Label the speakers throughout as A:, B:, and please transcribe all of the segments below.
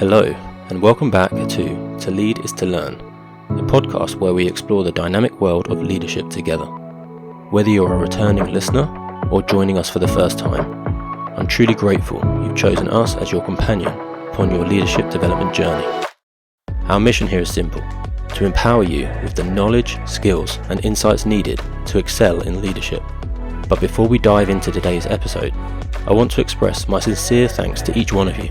A: Hello, and welcome back To Lead is to Learn, the podcast where we explore the dynamic world of leadership together. Whether you're a returning listener or joining us for the first time, I'm truly grateful you've chosen us as your companion upon your leadership development journey. Our mission here is simple: to empower you with the knowledge, skills, and insights needed to excel in leadership. But before we dive into today's episode, I want to express my sincere thanks to each one of you.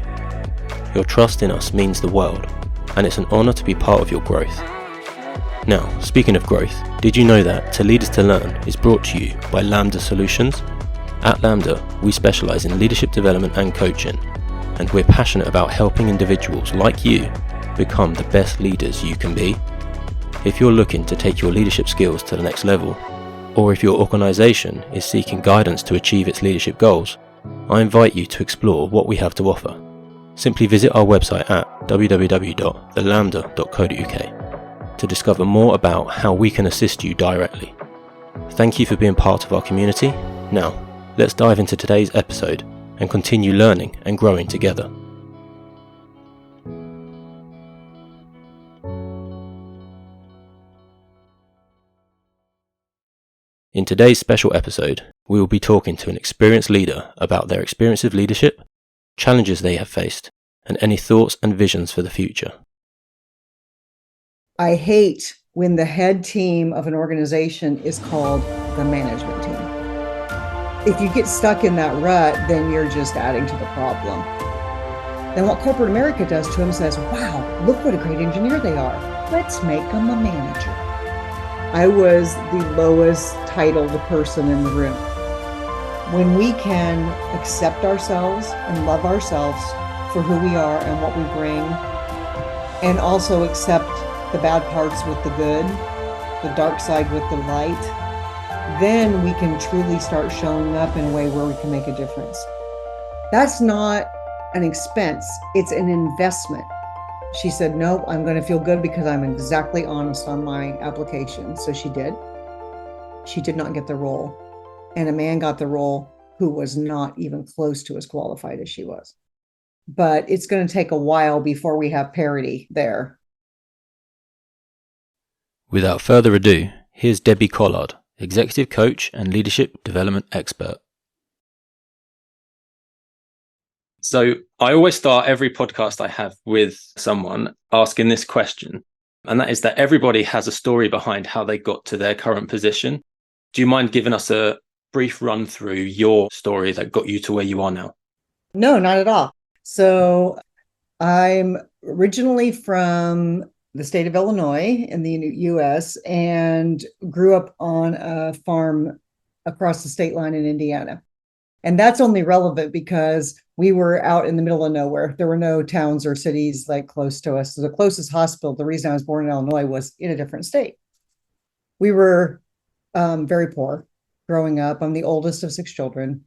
A: Your trust in us means the world, and it's an honour to be part of your growth. Now, speaking of growth, did you know that To Lead is to Learn is brought to you by Lambda Solutions? At Lambda, we specialise in leadership development and coaching, and we're passionate about helping individuals like you become the best leaders you can be. If you're looking to take your leadership skills to the next level, or if your organisation is seeking guidance to achieve its leadership goals, I invite you to explore what we have to offer. Simply visit our website at www.thelambda.co.uk to discover more about how we can assist you directly. Thank you for being part of our community. Now, let's dive into today's episode and continue learning and growing together. In today's special episode, we will be talking to an experienced leader about their experience of leadership, challenges they have faced, and any thoughts and visions for the future.
B: I hate when the head team of an organization is called the management team. If you get stuck in that rut, then you're just adding to the problem. Then what corporate America does to them says, wow, look what a great engineer they are. Let's make them a manager. I was the lowest titled person in the room. When we can accept ourselves and love ourselves for who we are and what we bring, and also accept the bad parts with the good, the dark side with the light, then we can truly start showing up in a way where we can make a difference. That's not an expense, it's an investment. She said, no, I'm going to feel good because I'm exactly honest on my application. So she did. She did not get the role. And a man got the role who was not even close to as qualified as she was. But it's going to take a while before we have parity there.
A: Without further ado, here's Debbie Collard, Executive Coach and Leadership Development Expert. So I always start every podcast I have with someone asking this question, and that is that everybody has a story behind how they got to their current position. Do you mind giving us a brief run through your story that got you to where you are now?
B: No, not at all. So I'm originally from the state of Illinois in the US and grew up on a farm across the state line in Indiana. And that's only relevant because we were out in the middle of nowhere. There were no towns or cities like close to us. So the closest hospital, the reason I was born in Illinois, was in a different state. We were very poor growing up. I'm the oldest of 6 children,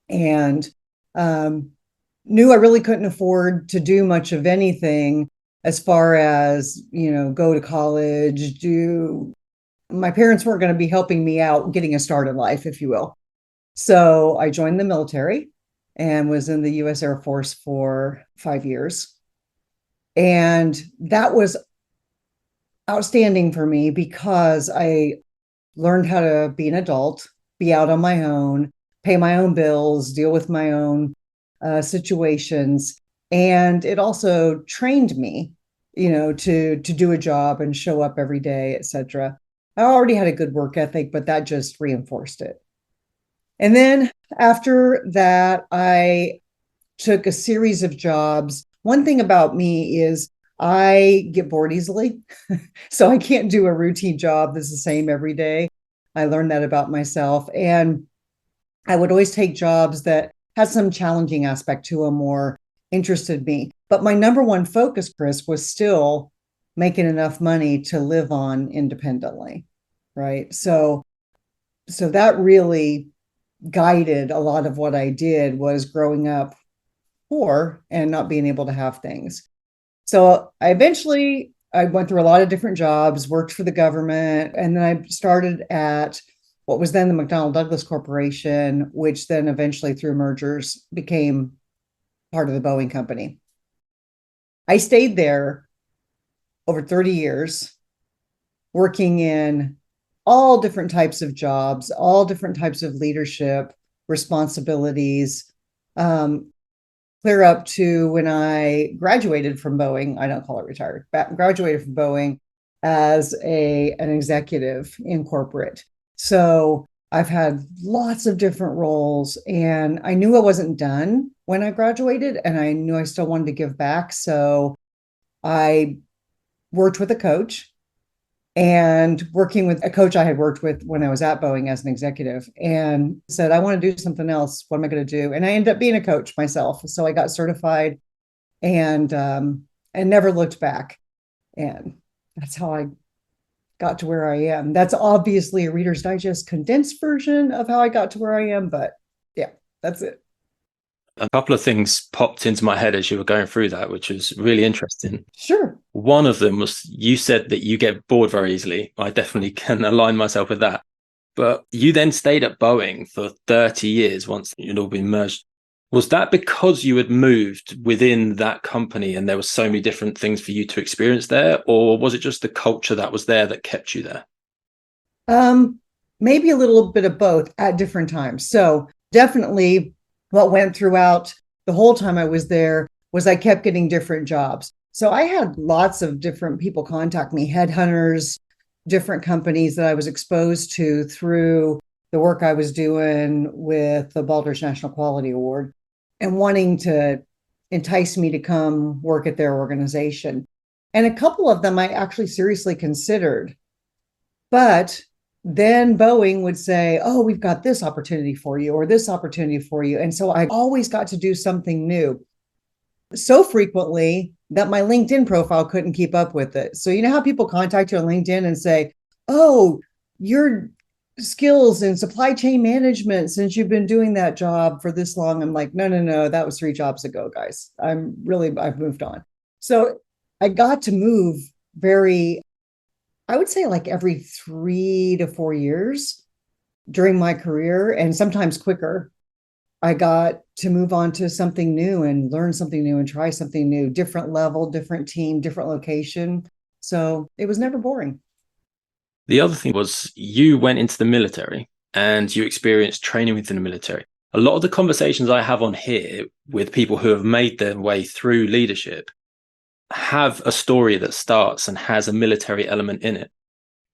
B: and knew I really couldn't afford to do much of anything as far as, go to college, my parents weren't going to be helping me out getting a start in life, if you will. So I joined the military and was in the U.S. Air Force for 5 years. And that was outstanding for me because I learned how to be an adult, be out on my own, pay my own bills, deal with my own situations. And it also trained me, to do a job and show up every day, etc. I already had a good work ethic, but that just reinforced it. And then after that, I took a series of jobs. One thing about me is I get bored easily. So I can't do a routine job that's the same every day. I learned that about myself. And I would always take jobs that had some challenging aspect to them or interested me. But my number one focus, Chris, was still making enough money to live on independently, right? So that really guided a lot of what I did, was growing up poor and not being able to have things. So I went through a lot of different jobs, worked for the government, and then I started at what was then the McDonnell Douglas Corporation, which then eventually through mergers became part of the Boeing company. I stayed there over 30 years, working in all different types of jobs, all different types of leadership responsibilities, clear up to when I graduated from Boeing. I don't call it retired, but graduated from Boeing as an executive in corporate. So I've had lots of different roles, and I knew I wasn't done when I graduated, and I knew I still wanted to give back. So I worked with a coach, and working with a coach I had worked with when I was at Boeing as an executive, and said, I want to do something else. What am I going to do? And I ended up being a coach myself. So I got certified and never looked back. And that's how I got to where I am. That's obviously a Reader's Digest condensed version of how I got to where I am. But yeah, that's it.
A: A couple of things popped into my head as you were going through that, which was really interesting.
B: Sure.
A: One of them was you said that you get bored very easily. I definitely can align myself with that. But you then stayed at Boeing for 30 years once you'd all been merged. Was that because you had moved within that company and there were so many different things for you to experience there? Or was it just the culture that was there that kept you there?
B: Maybe a little bit of both at different times. So definitely what went throughout the whole time I was there was I kept getting different jobs. So I had lots of different people contact me, headhunters, different companies that I was exposed to through the work I was doing with the Baldrige National Quality Award and wanting to entice me to come work at their organization. And a couple of them I actually seriously considered. But then Boeing would say, oh, we've got this opportunity for you or this opportunity for you. And so I always got to do something new so frequently that my LinkedIn profile couldn't keep up with it. So you know how people contact you on LinkedIn and say, oh, your skills in supply chain management since you've been doing that job for this long. I'm like, no, that was 3 jobs ago, guys. I've moved on. So I got to move I would say like every 3 to 4 years during my career, and sometimes quicker. I got to move on to something new and learn something new and try something new, different level, different team, different location. So it was never boring.
A: The other thing was you went into the military and you experienced training within the military. A lot of the conversations I have on here with people who have made their way through leadership have a story that starts and has a military element in it.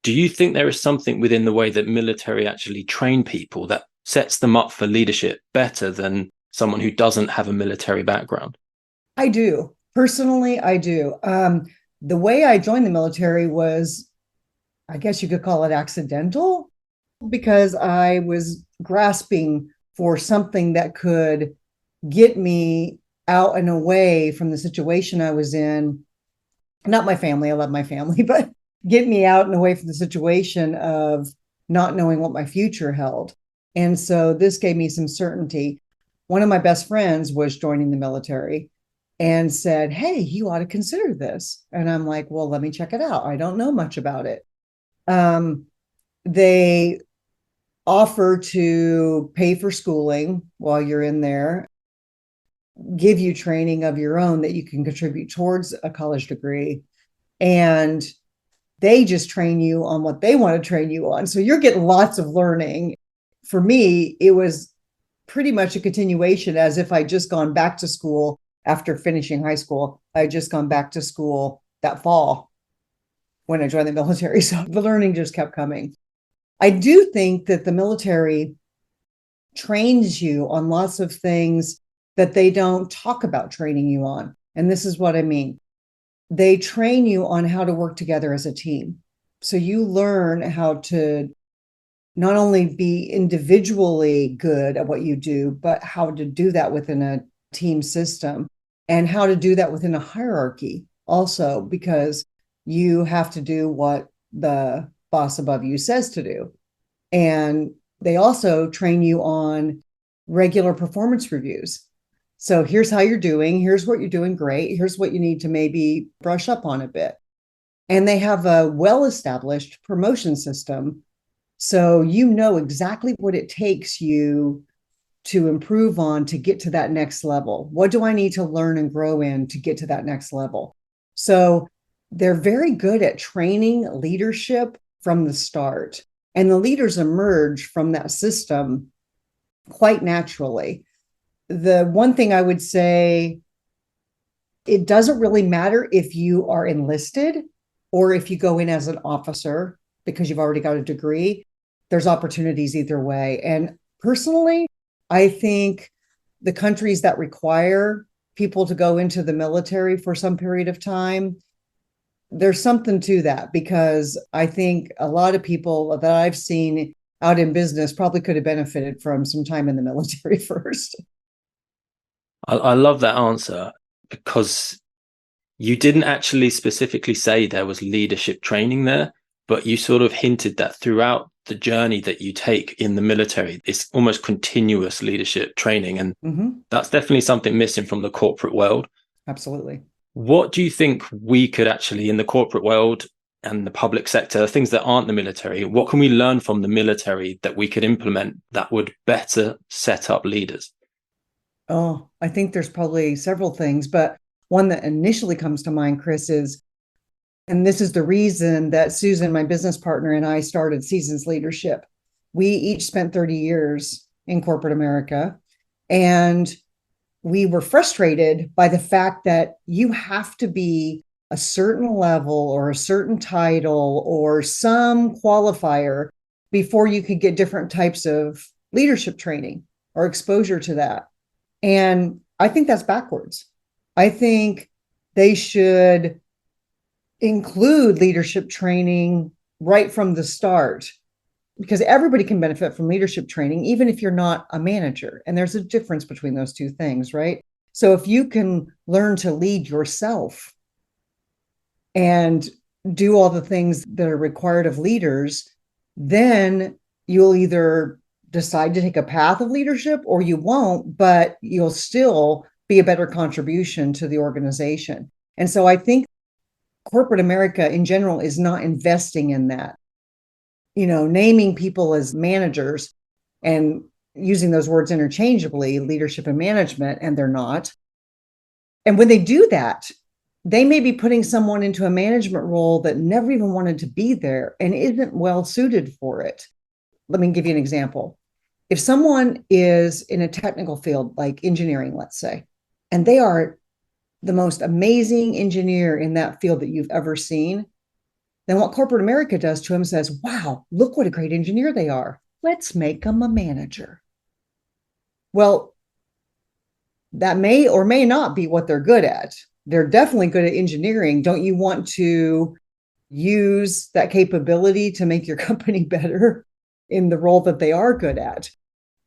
A: Do you think there is something within the way that military actually train people that sets them up for leadership better than someone who doesn't have a military background?
B: I do. Personally, I do. The way I joined the military was, I guess you could call it accidental, because I was grasping for something that could get me out and away from the situation I was in. Not my family, I love my family, but get me out and away from the situation of not knowing what my future held. And so this gave me some certainty. One of my best friends was joining the military and said, hey, you ought to consider this. And I'm like, well, let me check it out. I don't know much about it. They offer to pay for schooling while you're in there, give you training of your own that you can contribute towards a college degree. And they just train you on what they want to train you on. So you're getting lots of learning. For me, it was pretty much a continuation as if I'd just gone back to school after finishing high school. I'd just gone back to school that fall when I joined the military. So the learning just kept coming. I do think that the military trains you on lots of things that they don't talk about training you on. And this is what I mean. They train you on how to work together as a team. So you learn how to not only be individually good at what you do, but how to do that within a team system and how to do that within a hierarchy also, because you have to do what the boss above you says to do. And they also train you on regular performance reviews. So here's how you're doing. Here's what you're doing great. Here's what you need to maybe brush up on a bit. And they have a well-established promotion system. So you know exactly what it takes you to improve on to get to that next level? What do I need to learn and grow in to get to that next level? So they're very good at training leadership from the start. And the leaders emerge from that system quite naturally. The one thing I would say, it doesn't really matter if you are enlisted or if you go in as an officer because you've already got a degree. There's opportunities either way. And personally, I think the countries that require people to go into the military for some period of time, there's something to that, because I think a lot of people that I've seen out in business probably could have benefited from some time in the military first.
A: I love that answer, because you didn't actually specifically say there was leadership training there, but you sort of hinted that throughout the journey that you take in the military, it's almost continuous leadership training. And that's definitely something missing from the corporate world.
B: Absolutely.
A: What do you think we could actually, in the corporate world and the public sector, things that aren't the military, what can we learn from the military that we could implement that would better set up leaders?
B: Oh, I think there's probably several things, but one that initially comes to mind, Chris, is, and this is the reason that Susan, my business partner, and I started Seasons Leadership. We each spent 30 years in corporate America, and we were frustrated by the fact that you have to be a certain level or a certain title or some qualifier before you could get different types of leadership training or exposure to that. And I think that's backwards. I think they should include leadership training right from the start, because everybody can benefit from leadership training, even if you're not a manager. And there's a difference between those two things, right? So if you can learn to lead yourself and do all the things that are required of leaders, then you'll either decide to take a path of leadership or you won't, but you'll still be a better contribution to the organization. And so I think corporate America in general is not investing in that. You know, naming people as managers and using those words interchangeably, leadership and management, and they're not. And when they do that, they may be putting someone into a management role that never even wanted to be there and isn't well suited for it. Let me give you an example. If someone is in a technical field like engineering, let's say, and they are the most amazing engineer in that field that you've ever seen, then what corporate America does to them says, wow, look what a great engineer they are. Let's make them a manager. Well, that may or may not be what they're good at. They're definitely good at engineering. Don't you want to use that capability to make your company better in the role that they are good at?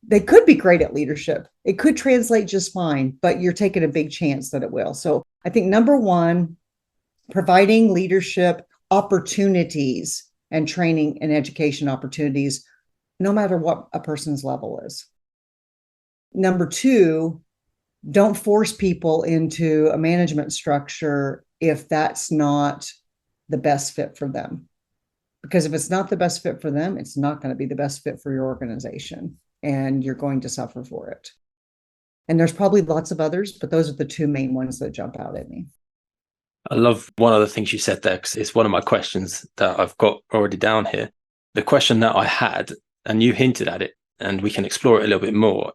B: They could be great at leadership. It could translate just fine, but you're taking a big chance that it will. So I think number one, providing leadership opportunities and training and education opportunities, no matter what a person's level is. Number two, don't force people into a management structure if that's not the best fit for them. Because if it's not the best fit for them, it's not going to be the best fit for your organization, and you're going to suffer for it. And there's probably lots of others, but those are the two main ones that jump out at me.
A: I love one of the things you said there, because it's one of my questions that I've got already down here. The question that I had, and you hinted at it, and we can explore it a little bit more,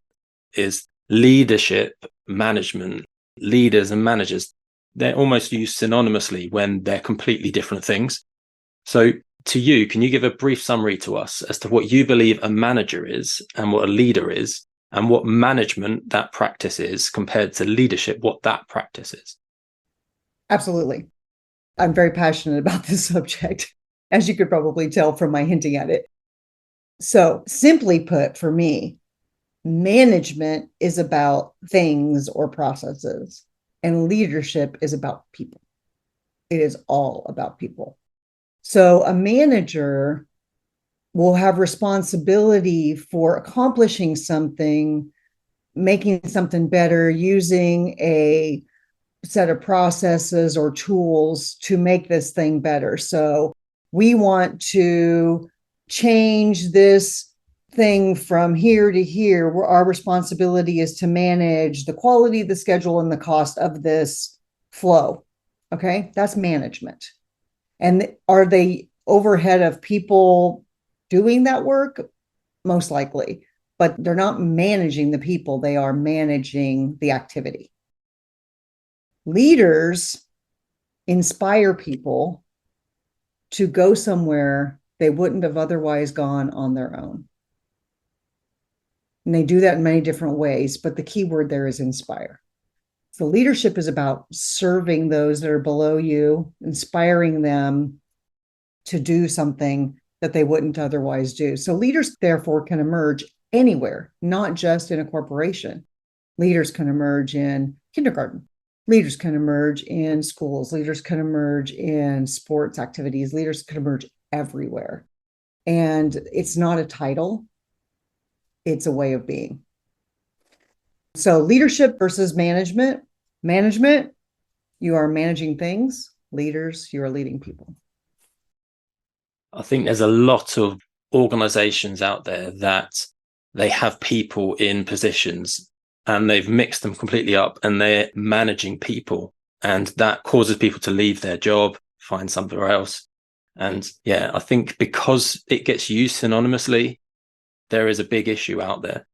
A: is leadership, management, leaders and managers. They're almost used synonymously when they're completely different things. So to you, can you give a brief summary to us as to what you believe a manager is and what a leader is, and what management, that practice, is compared to leadership, what that practice is?
B: Absolutely. I'm very passionate about this subject, as you could probably tell from my hinting at it. So simply put, for me, management is about things or processes, and leadership is about people. It is all about people. So a manager will have responsibility for accomplishing something, making something better, using a set of processes or tools to make this thing better. So we want to change this thing from here to here, where our responsibility is to manage the quality, the schedule, and the cost of this flow. Okay, that's management. And are they overhead of people doing that work? Most likely, but they're not managing the people, they are managing the activity. Leaders inspire people to go somewhere they wouldn't have otherwise gone on their own. And they do that in many different ways, but the key word there is inspire. So leadership is about serving those that are below you, inspiring them to do something that they wouldn't otherwise do. So leaders, therefore, can emerge anywhere, not just in a corporation. Leaders can emerge in kindergarten. Leaders can emerge in schools. Leaders can emerge in sports activities. Leaders can emerge everywhere. And it's not a title, it's a way of being. So leadership versus management. Management, you are managing things. Leaders, you are leading people.
A: I think there's a lot of organizations out there that they have people in positions and they've mixed them completely up and they're managing people. And that causes people to leave their job, find somewhere else. And yeah, I think because it gets used synonymously, there is a big issue out there.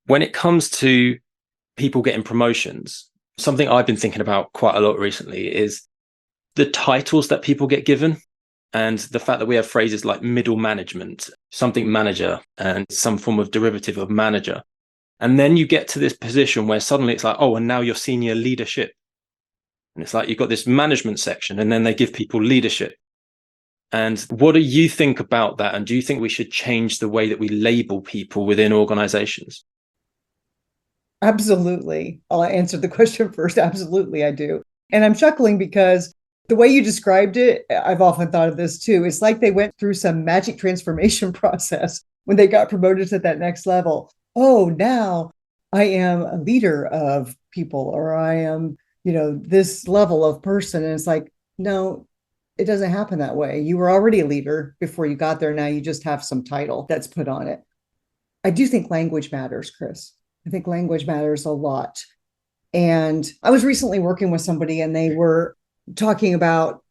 A: When it comes to people getting promotions, something I've been thinking about quite a lot recently is the titles that people get given and the fact that we have phrases like middle management, something manager, and some form of derivative of manager. And then you get to this position where suddenly it's like, oh, and now you're senior leadership. And it's like you've got this management section and then they give people leadership. And what do you think about that? And do you think we should change the way that we label people within organizations?
B: Absolutely. I'll answer the question first. Absolutely, I do. And I'm chuckling because the way you described it, I've often thought of this too. It's like they went through some magic transformation process when they got promoted to that next level. Oh, now I am a leader of people, or I am, this level of person. And it's like, no, it doesn't happen that way. You were already a leader before you got there. Now you just have some title that's put on it. I do think language matters, Chris. I think language matters a lot. And I was recently working with somebody and they were talking about,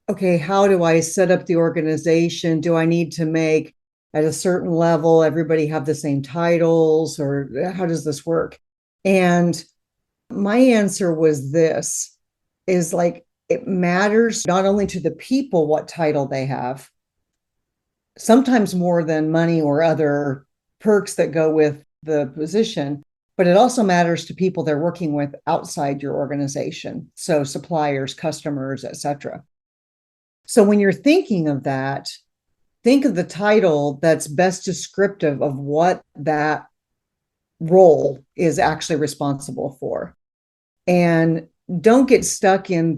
B: okay, how do I set up the organization? Do I need to make at a certain level everybody have the same titles, or how does this work? And my answer was this, is like, it matters not only to the people what title they have, sometimes more than money or other perks that go with the position, but it also matters to people they're working with outside your organization. So suppliers, customers, etc. So when you're thinking of that, think of the title that's best descriptive of what that role is actually responsible for. And don't get stuck in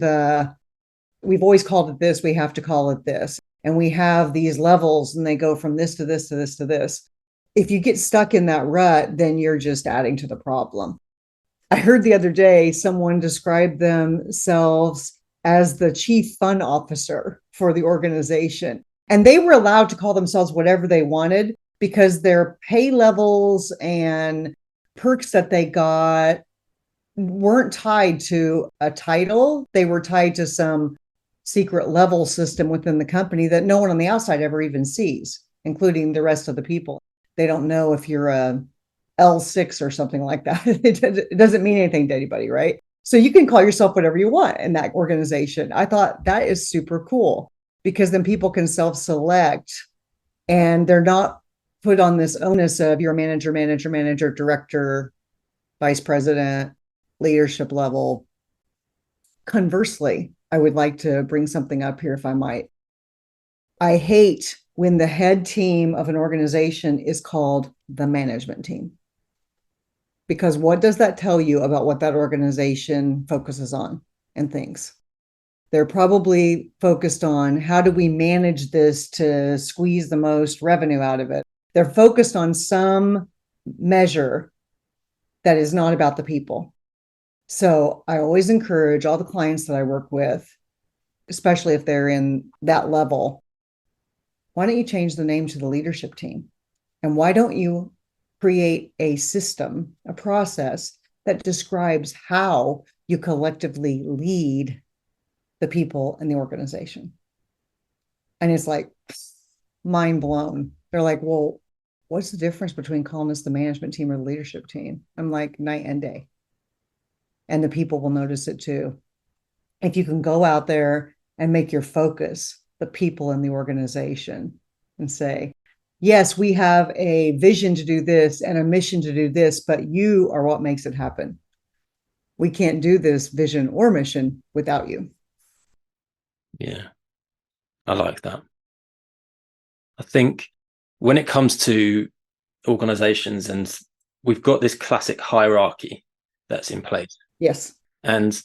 B: we've always called it this, we have to call it this. And we have these levels and they go from this to this to this to this. If you get stuck in that rut, then you're just adding to the problem. I heard the other day someone describe themselves as the chief fun officer for the organization. And they were allowed to call themselves whatever they wanted because their pay levels and perks that they got weren't tied to a title. They were tied to some secret level system within the company that no one on the outside ever even sees, including the rest of the people. They don't know if you're a L6 or something like that. It doesn't mean anything to anybody, right? So you can call yourself whatever you want in that organization. I thought that is super cool because then people can self-select and they're not put on this onus of you're a manager, director, vice president, leadership level. Conversely, I would like to bring something up here if I might. I hate when the head team of an organization is called the management team. Because what does that tell you about what that organization focuses on and thinks? They're probably focused on how do we manage this to squeeze the most revenue out of it. They're focused on some measure that is not about the people. So I always encourage all the clients that I work with, especially if they're in that level, why don't you change the name to the leadership team? And why don't you create a system, a process that describes how you collectively lead the people in the organization? And it's like mind blown. They're like, well, what's the difference between calling this the management team or the leadership team? I'm like, night and day. And the people will notice it too. If you can go out there and make your focus the people in the organization and say, yes, we have a vision to do this and a mission to do this, but you are what makes it happen. We can't do this vision or mission without you.
A: Yeah, I like that. I think when it comes to organizations, and we've got this classic hierarchy that's in place.
B: Yes.
A: And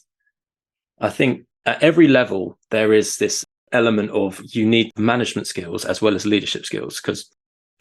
A: I think at every level, there is this element of you need management skills as well as leadership skills, because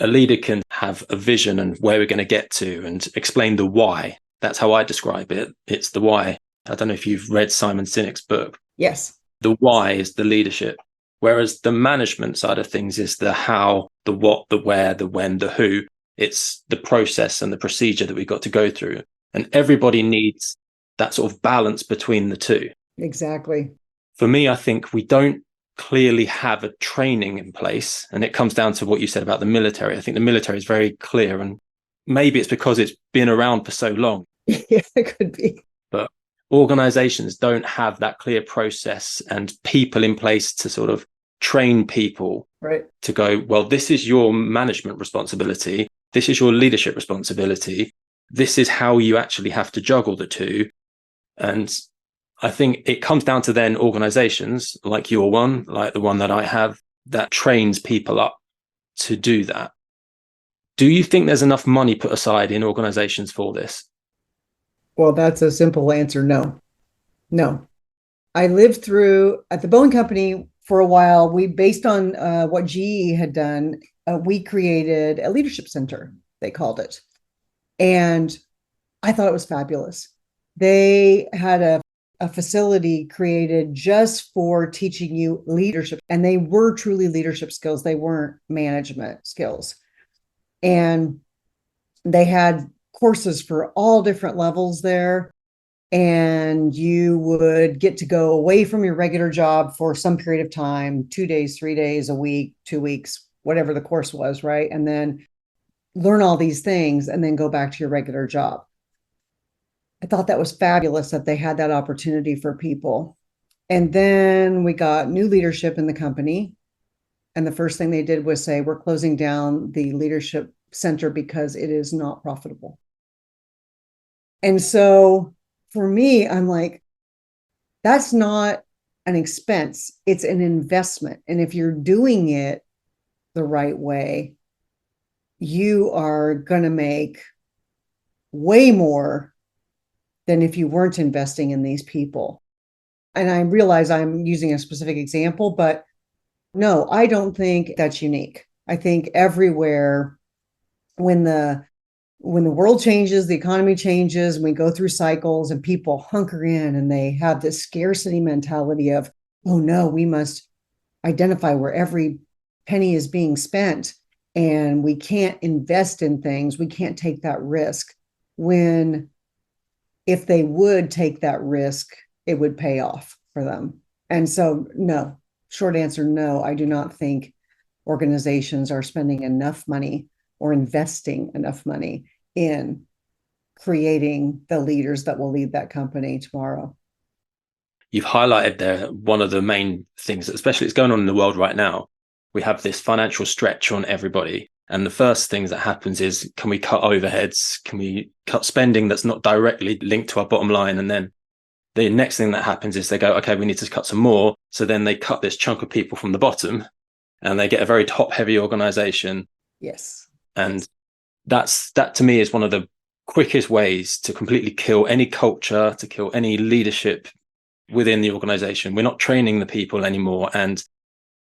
A: a leader can have a vision and where we're going to get to and explain the why. That's how I describe it. It's the why. I don't know if you've read Simon Sinek's book.
B: Yes.
A: The why is the leadership, whereas the management side of things is the how, the what, the where, the when, the who. It's the process and the procedure that we've got to go through. And everybody needs that sort of balance between the two.
B: Exactly.
A: For me, I think we don't clearly have a training in place. And it comes down to what you said about the military. I think the military is very clear, and maybe it's because it's been around for so long.
B: Yeah, it could be.
A: But organizations don't have that clear process and people in place to sort of train people,
B: right,
A: to go, well, this is your management responsibility. This is your leadership responsibility. This is how you actually have to juggle the two. And I think it comes down to then organizations like your one, like the one that I have, that trains people up to do that. Do you think there's enough money put aside in organizations for this?
B: Well, that's a simple answer. No, no. I lived through at the Boeing Company for a while. We, based on what GE had done, we created a leadership center, they called it. And I thought it was fabulous. They had a facility created just for teaching you leadership. And they were truly leadership skills. They weren't management skills. And they had courses for all different levels there. And you would get to go away from your regular job for some period of time, 2 days, 3 days, a week, 2 weeks, whatever the course was, right? And then learn all these things and then go back to your regular job. I thought that was fabulous that they had that opportunity for people. And then we got new leadership in the company. And the first thing they did was say, we're closing down the leadership center because it is not profitable. And so for me, I'm like, that's not an expense, it's an investment. And if you're doing it the right way, you are going to make way more than if you weren't investing in these people. And I realize I'm using a specific example, but no, I don't think that's unique. I think everywhere, when the world changes, the economy changes, and we go through cycles and people hunker in and they have this scarcity mentality of, oh no, we must identify where every penny is being spent and we can't invest in things. We can't take that risk. When if they would take that risk, it would pay off for them. And so, no, short answer, no, I do not think organizations are spending enough money or investing enough money in creating the leaders that will lead that company tomorrow.
A: You've highlighted there one of the main things, especially it's going on in the world right now. We have this financial stretch on everybody. And the first thing that happens is, can we cut overheads? Can we cut spending that's not directly linked to our bottom line? And then the next thing that happens is they go, okay, we need to cut some more. So then they cut this chunk of people from the bottom and they get a very top heavy organization.
B: Yes.
A: And that to me is one of the quickest ways to completely kill any culture, to kill any leadership within the organization. We're not training the people anymore, and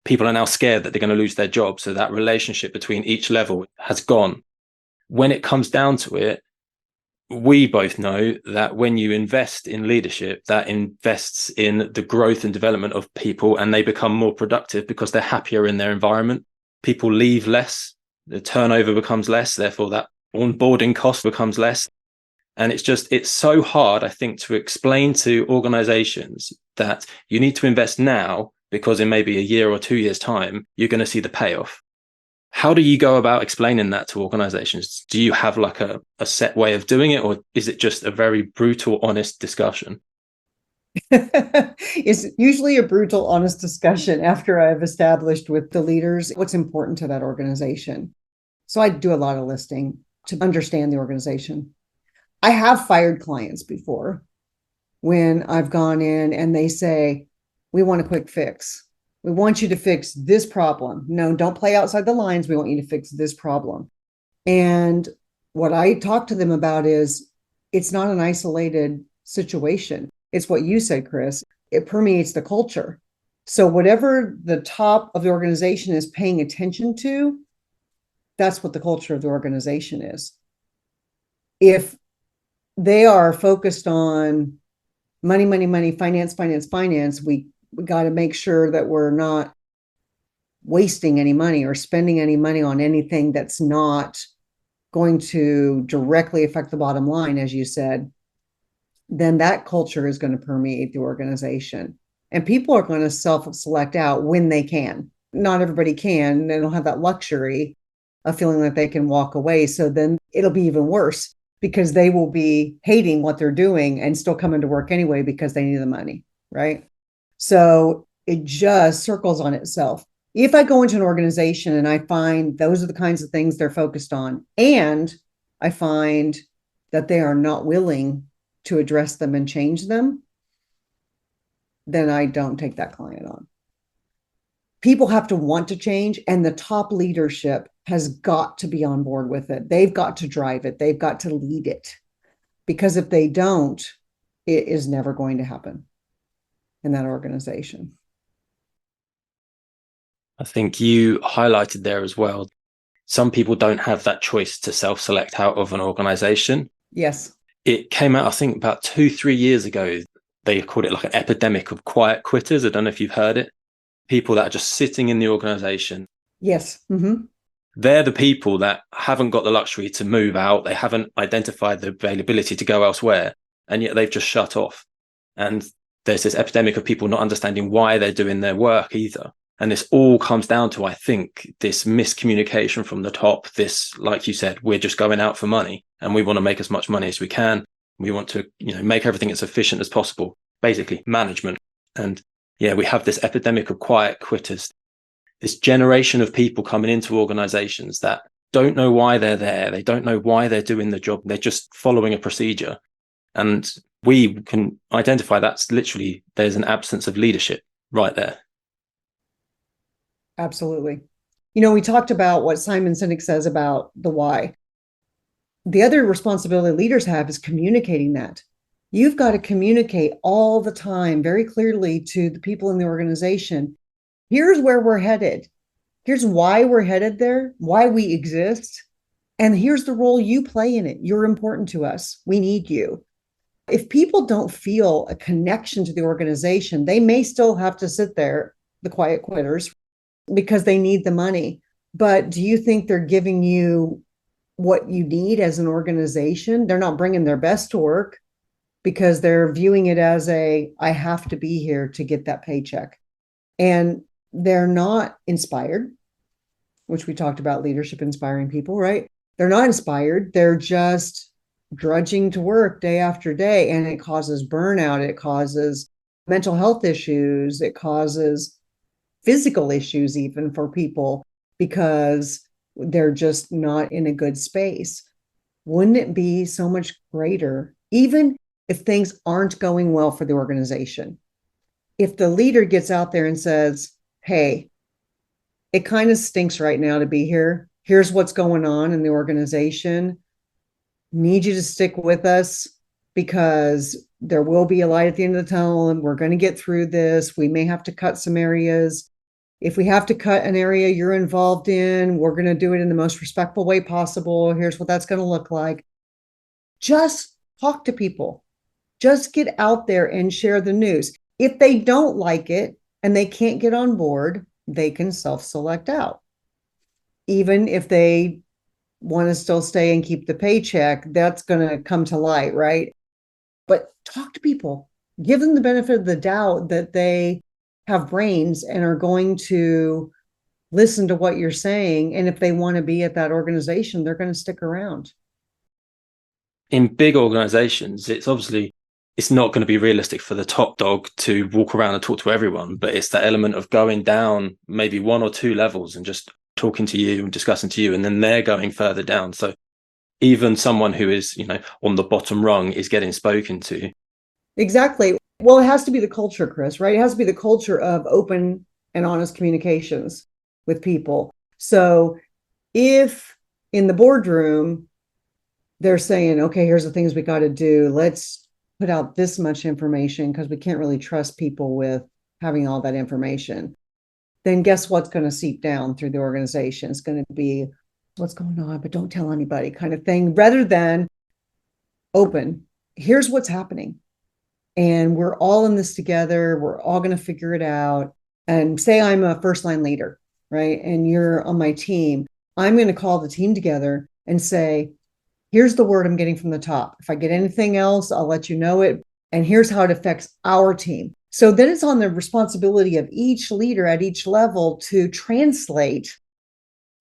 A: people are now scared that they're going to lose their job. So that relationship between each level has gone. When it comes down to it, we both know that when you invest in leadership, that invests in the growth and development of people, and they become more productive because they're happier in their environment. People leave less, the turnover becomes less, therefore that onboarding cost becomes less. And it's so hard, I think, to explain to organizations that you need to invest now because in maybe a year or 2 years' time, you're going to see the payoff. How do you go about explaining that to organizations? Do you have like a set way of doing it, or is it just a very brutal, honest discussion?
B: It's usually a brutal, honest discussion after I've established with the leaders what's important to that organization. So I do a lot of listening to understand the organization. I have fired clients before when I've gone in and they say, we want a quick fix. We want you to fix this problem. No, don't play outside the lines. We want you to fix this problem. And what I talk to them about is it's not an isolated situation. It's what you said, Chris. It permeates the culture. So whatever the top of the organization is paying attention to, that's what the culture of the organization is. If they are focused on money, money, money, finance, finance, finance, we got to make sure that we're not wasting any money or spending any money on anything that's not going to directly affect the bottom line, as you said, then that culture is going to permeate the organization. And people are going to self-select out when they can. Not everybody can. They don't have that luxury of feeling that they can walk away. So then it'll be even worse because they will be hating what they're doing and still coming to work anyway because they need the money, right? So it just circles on itself. If I go into an organization and I find those are the kinds of things they're focused on, and I find that they are not willing to address them and change them, then I don't take that client on. People have to want to change, and the top leadership has got to be on board with it. They've got to drive it. They've got to lead it. Because if they don't, it is never going to happen in that organization.
A: I think you highlighted there as well. Some people don't have that choice to self-select out of an organization.
B: Yes.
A: It came out, I think, about 2-3 years ago. They called it like an epidemic of quiet quitters. I don't know if you've heard it. People that are just sitting in the organization.
B: Yes. Mm-hmm.
A: They're the people that haven't got the luxury to move out. They haven't identified the availability to go elsewhere, and yet they've just shut off. And there's this epidemic of people not understanding why they're doing their work either. And this all comes down to, I think, this miscommunication from the top. This, like you said, we're just going out for money and we want to make as much money as we can. We want to, make everything as efficient as possible, basically management. And yeah, we have this epidemic of quiet quitters, this generation of people coming into organizations that don't know why they're there. They don't know why they're doing the job. They're just following a procedure. And we can identify that's literally, there's an absence of leadership right there.
B: Absolutely. We talked about what Simon Sinek says about the why. The other responsibility leaders have is communicating that. You've got to communicate all the time very clearly to the people in the organization. Here's where we're headed. Here's why we're headed there, why we exist. And here's the role you play in it. You're important to us. We need you. If people don't feel a connection to the organization, they may still have to sit there, the quiet quitters, because they need the money. But do you think they're giving you what you need as an organization? They're not bringing their best to work because they're viewing it as I have to be here to get that paycheck. And they're not inspired, which we talked about leadership inspiring people, right? They're not inspired. They're just drudging to work day after day. And it causes burnout. It causes mental health issues. It causes physical issues even for people because they're just not in a good space. Wouldn't it be so much greater, even if things aren't going well for the organization, if the leader gets out there and says, hey, it kind of stinks right now to be here. Here's what's going on in the organization. Need you to stick with us because there will be a light at the end of the tunnel, and we're going to get through this. We may have to cut some areas. If we have to cut an area you're involved in, we're going to do it in the most respectful way possible. Here's what that's going to look like. Just talk to people. Just get out there and share the news. If they don't like it and they can't get on board, they can self-select out. Even if they want to still stay and keep the paycheck, that's going to come to light, right? But talk to people. Give them the benefit of the doubt that they have brains and are going to listen to what you're saying. And if they want to be at that organization, they're going to stick around.
A: In big organizations, it's not going to be realistic for the top dog to walk around and talk to everyone, but it's that element of going down maybe 1 or 2 levels and just talking to you and discussing to you, and then they're going further down. So even someone who is, on the bottom rung is getting spoken to.
B: Exactly. Well, it has to be the culture, Chris, right? It has to be the culture of open and honest communications with people. So if in the boardroom, they're saying, okay, here's the things we got to do. Let's put out this much information because we can't really trust people with having all that information. Then guess what's going to seep down through the organization? It's going to be what's going on, but don't tell anybody kind of thing, rather than open. Here's what's happening. And we're all in this together. We're all going to figure it out. And say I'm a first line leader, right? And you're on my team. I'm going to call the team together and say, here's the word I'm getting from the top. If I get anything else, I'll let you know it. And here's how it affects our team. So then it's on the responsibility of each leader at each level to translate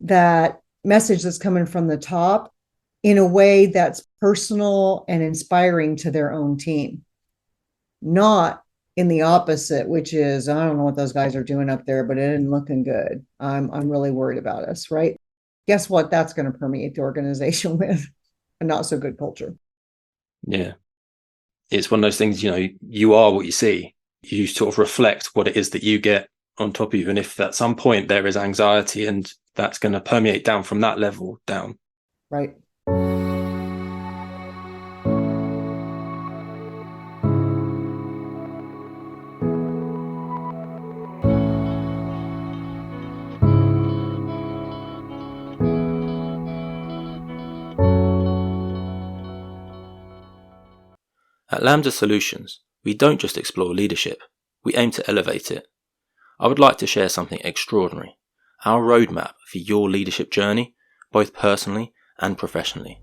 B: that message that's coming from the top in a way that's personal and inspiring to their own team. Not in the opposite, which is, I don't know what those guys are doing up there, but it isn't looking good. I'm really worried about us, right? Guess what? That's going to permeate the organization with a not so good culture.
A: Yeah. It's one of those things, you are what you see. You sort of reflect what it is that you get on top of you. And if at some point there is anxiety, and that's going to permeate down from that level down.
B: Right.
A: At Lambda Solutions, we don't just explore leadership, we aim to elevate it. I would like to share something extraordinary, our roadmap for your leadership journey, both personally and professionally.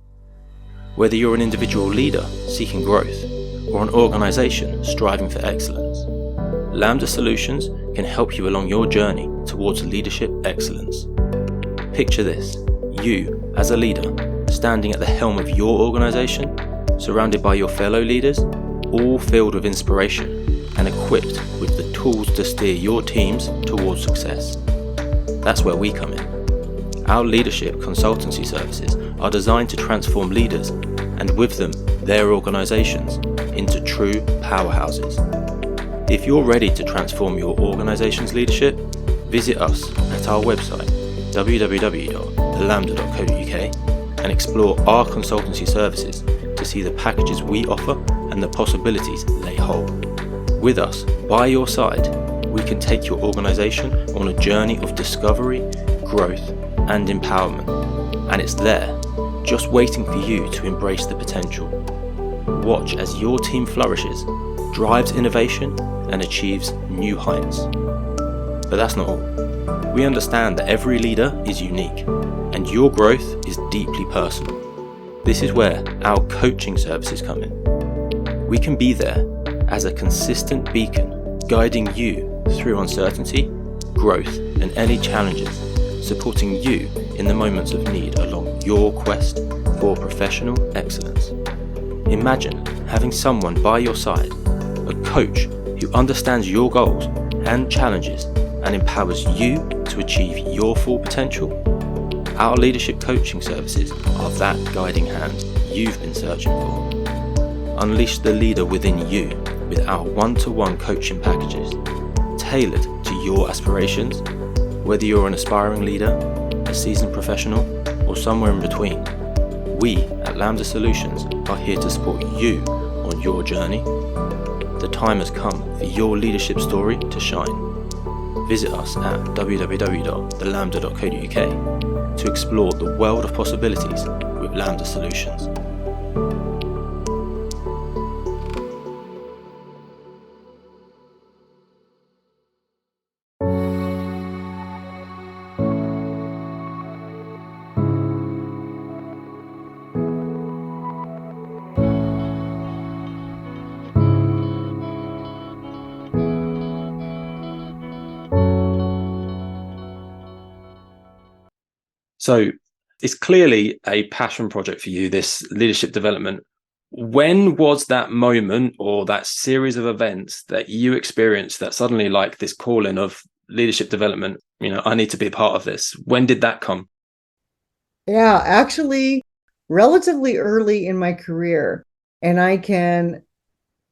A: Whether you're an individual leader seeking growth or an organisation striving for excellence, Lambda Solutions can help you along your journey towards leadership excellence. Picture this, you as a leader standing at the helm of your organisation, surrounded by your fellow leaders, all filled with inspiration and equipped with the tools to steer your teams towards success. That's where we come in. Our leadership consultancy services are designed to transform leaders, and with them, their organizations, into true powerhouses. If you're ready to transform your organization's leadership, visit us at our website, www.thelambda.co.uk, and explore our consultancy services to see the packages we offer and the possibilities they hold. With us, by your side, we can take your organisation on a journey of discovery, growth and empowerment. And it's there, just waiting for you to embrace the potential. Watch as your team flourishes, drives innovation and achieves new heights. But that's not all. We understand that every leader is unique and your growth is deeply personal. This is where our coaching services come in. We can be there as a consistent beacon, guiding you through uncertainty, growth, and any challenges, supporting you in the moments of need along your quest for professional excellence. Imagine having someone by your side, a coach who understands your goals and challenges and empowers you to achieve your full potential. Our leadership coaching services are that guiding hand you've been searching for. Unleash the leader within you with our one-to-one coaching packages, tailored to your aspirations, whether you're an aspiring leader, a seasoned professional, or somewhere in between. We at Lambda Solutions are here to support you on your journey? The time has come for your leadership story to shine. Visit us at www.thelambda.co.uk to explore the world of possibilities with Lambda Solutions. So it's clearly a passion project for you, this leadership development. When was that moment or that series of events that you experienced that suddenly, like, this calling of leadership development, I need to be a part of this? When did that come?
B: Yeah, actually, relatively early in my career. And I can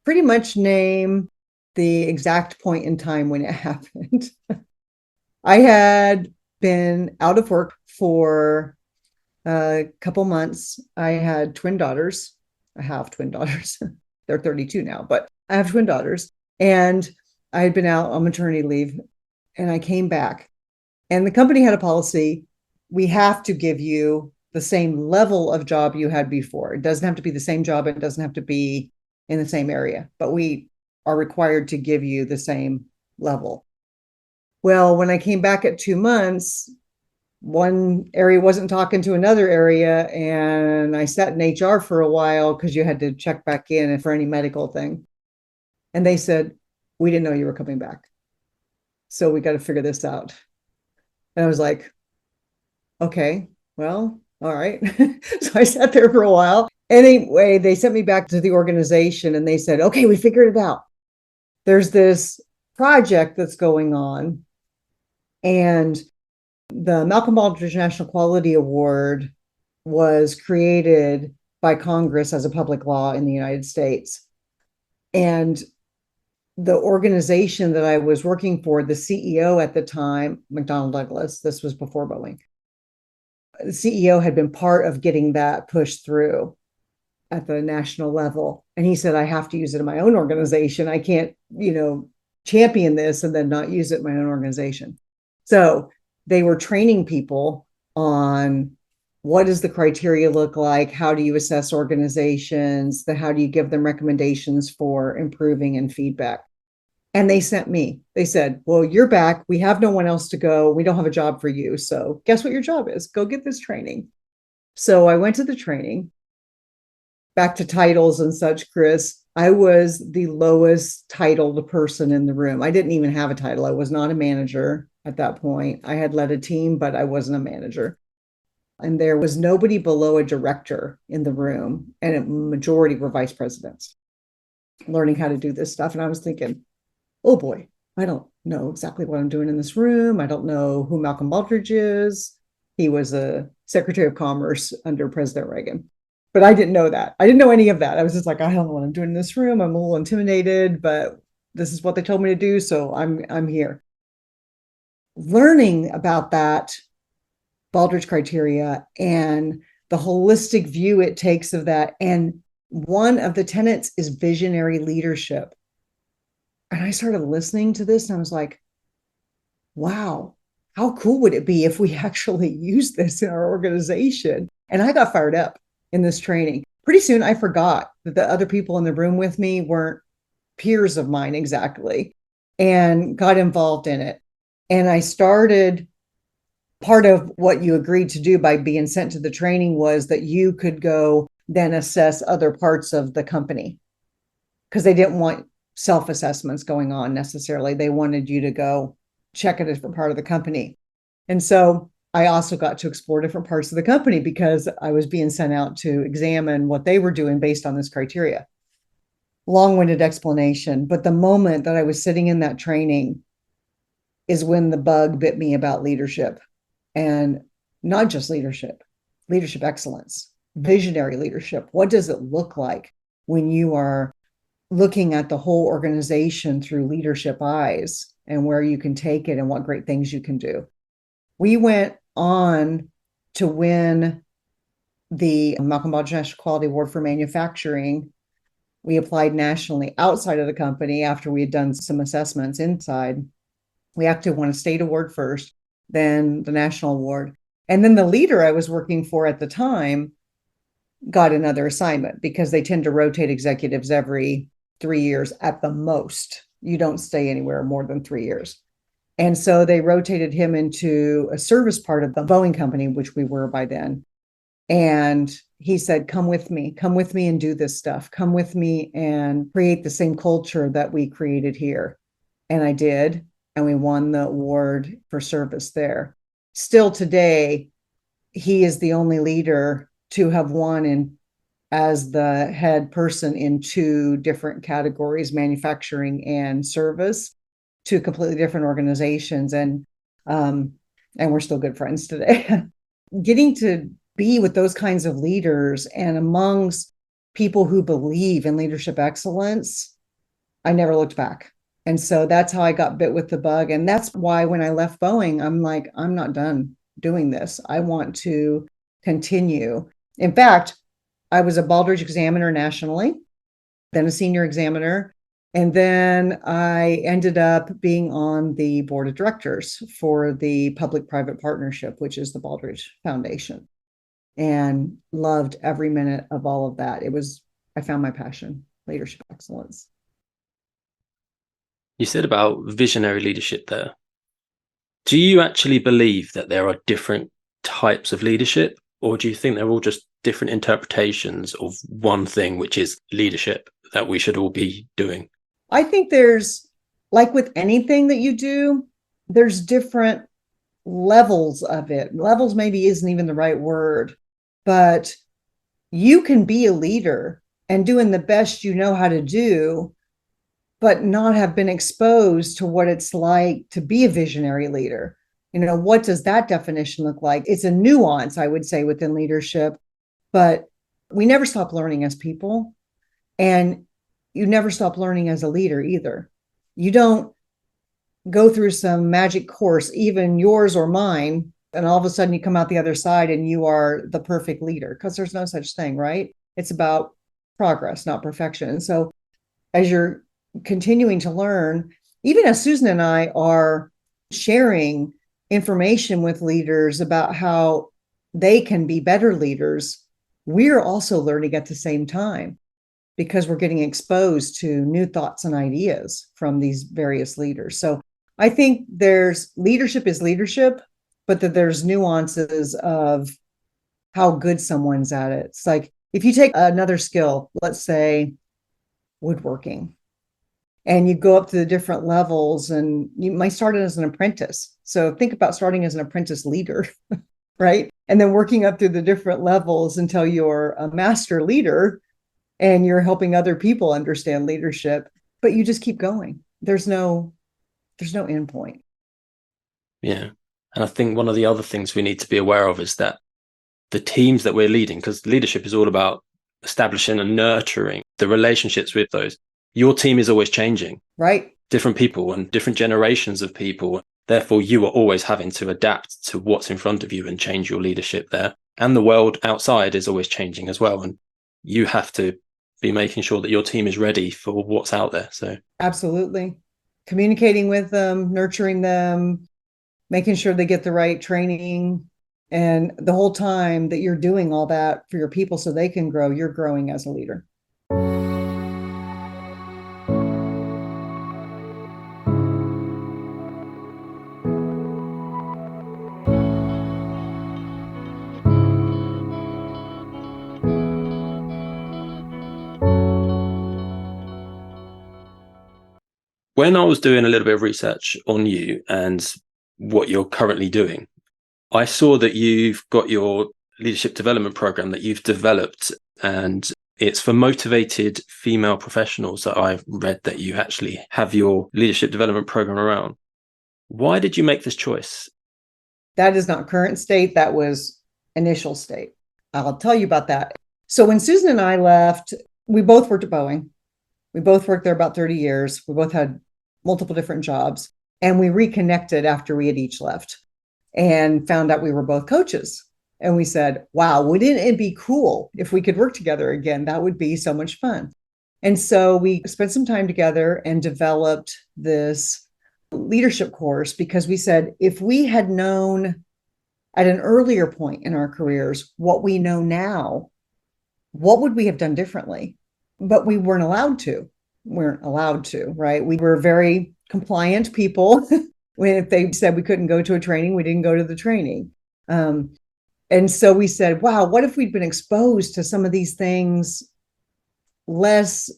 B: pretty much name the exact point in time when it happened. I had been out of work for a couple months. I had twin daughters. I have twin daughters. They're 32 now, but I have twin daughters. And I had been out on maternity leave and I came back. And the company had a policy: we have to give you the same level of job you had before. It doesn't have to be the same job. It doesn't have to be in the same area, but we are required to give you the same level. Well, when I came back at 2 months, one area wasn't talking to another area, and I sat in HR for a while because you had to check back in for any medical thing. And they said, we didn't know you were coming back, so we got to figure this out. And I was like, okay, well, all right. So I sat there for a while. Anyway, they sent me back to the organization and they said, okay, we figured it out. There's this project that's going on, and the Malcolm Baldrige National Quality Award was created by Congress as a public law in the United States. And the organization that I was working for, the CEO at the time, McDonnell Douglas, this was before Boeing, the CEO had been part of getting that pushed through at the national level. And he said, I have to use it in my own organization. I can't, champion this and then not use it in my own organization. So they were training people on what does the criteria look like? How do you assess organizations? How do you give them recommendations for improving and feedback? And they sent me. They said, well, you're back. We have no one else to go. We don't have a job for you. So guess what your job is? Go get this training. So I went to the training. Back to titles and such, Chris, I was the lowest titled person in the room. I didn't even have a title. I was not a manager at that point. I had led a team, but I wasn't a manager. And there was nobody below a director in the room, and a majority were vice presidents learning how to do this stuff. And I was thinking, oh boy, I don't know exactly what I'm doing in this room. I don't know who Malcolm Baldrige is. He was a Secretary of Commerce under President Reagan. But I didn't know that. I didn't know any of that. I was just like, I don't know what I'm doing in this room. I'm a little intimidated, but this is what they told me to do. So I'm here. Learning about that Baldrige criteria and the holistic view it takes of that. And one of the tenets is visionary leadership. And I started listening to this and I was like, wow, how cool would it be if we actually use this in our organization? And I got fired up in this training. Pretty soon I forgot that the other people in the room with me weren't peers of mine exactly, and got involved in it. And I started, part of what you agreed to do by being sent to the training was that you could go then assess other parts of the company, because they didn't want self-assessments going on necessarily. They wanted you to go check a different part of the company. And so I also got to explore different parts of the company because I was being sent out to examine what they were doing based on this criteria. Long-winded explanation, but the moment that I was sitting in that training is when the bug bit me about leadership, and not just leadership excellence, visionary leadership. What does it look like when you are looking at the whole organization through leadership eyes, and where you can take it and what great things you can do? We went on to win the Malcolm Baldrige National Quality Award for Manufacturing We applied nationally outside of the company after we had done some assessments inside. We actually won a state award first, then the national award. And then the leader I was working for at the time got another assignment because they tend to rotate executives every 3 years at the most. You don't stay anywhere more than 3 years. And so they rotated him into a service part of the Boeing company, which we were by then. And he said, come with me and do this stuff. Come with me and create the same culture that we created here. And I did. And we won the award for service there. Still today, he is the only leader to have won as the head person in 2 different categories, manufacturing and service, 2 completely different organizations. And we're still good friends today. Getting to be with those kinds of leaders and amongst people who believe in leadership excellence, I never looked back. And so that's how I got bit with the bug. And that's why when I left Boeing, I'm like, I'm not done doing this. I want to continue. In fact, I was a Baldrige examiner nationally, then a senior examiner. And then I ended up being on the board of directors for the public-private partnership, which is the Baldrige Foundation, and loved every minute of all of that. I found my passion, leadership excellence.
A: You said about visionary leadership there. Do you actually believe that there are different types of leadership, or do you think they're all just different interpretations of one thing, which is leadership, that we should all be doing?
B: I think there's, like with anything that you do, there's different levels of it. Levels maybe isn't even the right word, but you can be a leader and doing the best you know how to do, but not have been exposed to what it's like to be a visionary leader. What does that definition look like? It's a nuance, I would say, within leadership, but we never stop learning as people. And you never stop learning as a leader either. You don't go through some magic course, even yours or mine, and all of a sudden you come out the other side and you are the perfect leader, because there's no such thing, right? It's about progress, not perfection. And so as you're continuing to learn, even as Susan and I are sharing information with leaders about how they can be better leaders, we're also learning at the same time, because we're getting exposed to new thoughts and ideas from these various leaders. So I think leadership is leadership, but that there's nuances of how good someone's at it. It's like if you take another skill, let's say woodworking, and you go up to the different levels, and you might start as an apprentice. So think about starting as an apprentice leader, right? And then working up through the different levels until you're a master leader and you're helping other people understand leadership, but you just keep going. There's no end point.
A: Yeah. And I think one of the other things we need to be aware of is that the teams that we're leading, because leadership is all about establishing and nurturing the relationships with those. Your team is always changing.
B: Right.
A: Different people and different generations of people. Therefore, you are always having to adapt to what's in front of you and change your leadership there. And the world outside is always changing as well. And you have to be making sure that your team is ready for what's out there. So
B: absolutely. Communicating with them, nurturing them, making sure they get the right training. And the whole time that you're doing all that for your people so they can grow, you're growing as a leader.
A: When I was doing a little bit of research on you and what you're currently doing, I saw that you've got your leadership development program that you've developed, and it's for motivated female professionals that I've read that you actually have your leadership development program around. Why did you make this choice?
B: That is not current state. That was initial state. I'll tell you about that. So when Susan and I left, we both worked at Boeing. We both worked there about 30 years. We both had multiple different jobs, and we reconnected after we had each left and found out we were both coaches. And we said, wow, wouldn't it be cool if we could work together again? That would be so much fun. And so we spent some time together and developed this leadership course because we said if we had known at an earlier point in our careers what we know now, what would we have done differently? But we weren't allowed to. Right? We were very compliant people. If they said we couldn't go to a training, we didn't go to the training. And so we said, wow, what if we'd been exposed to some of these things less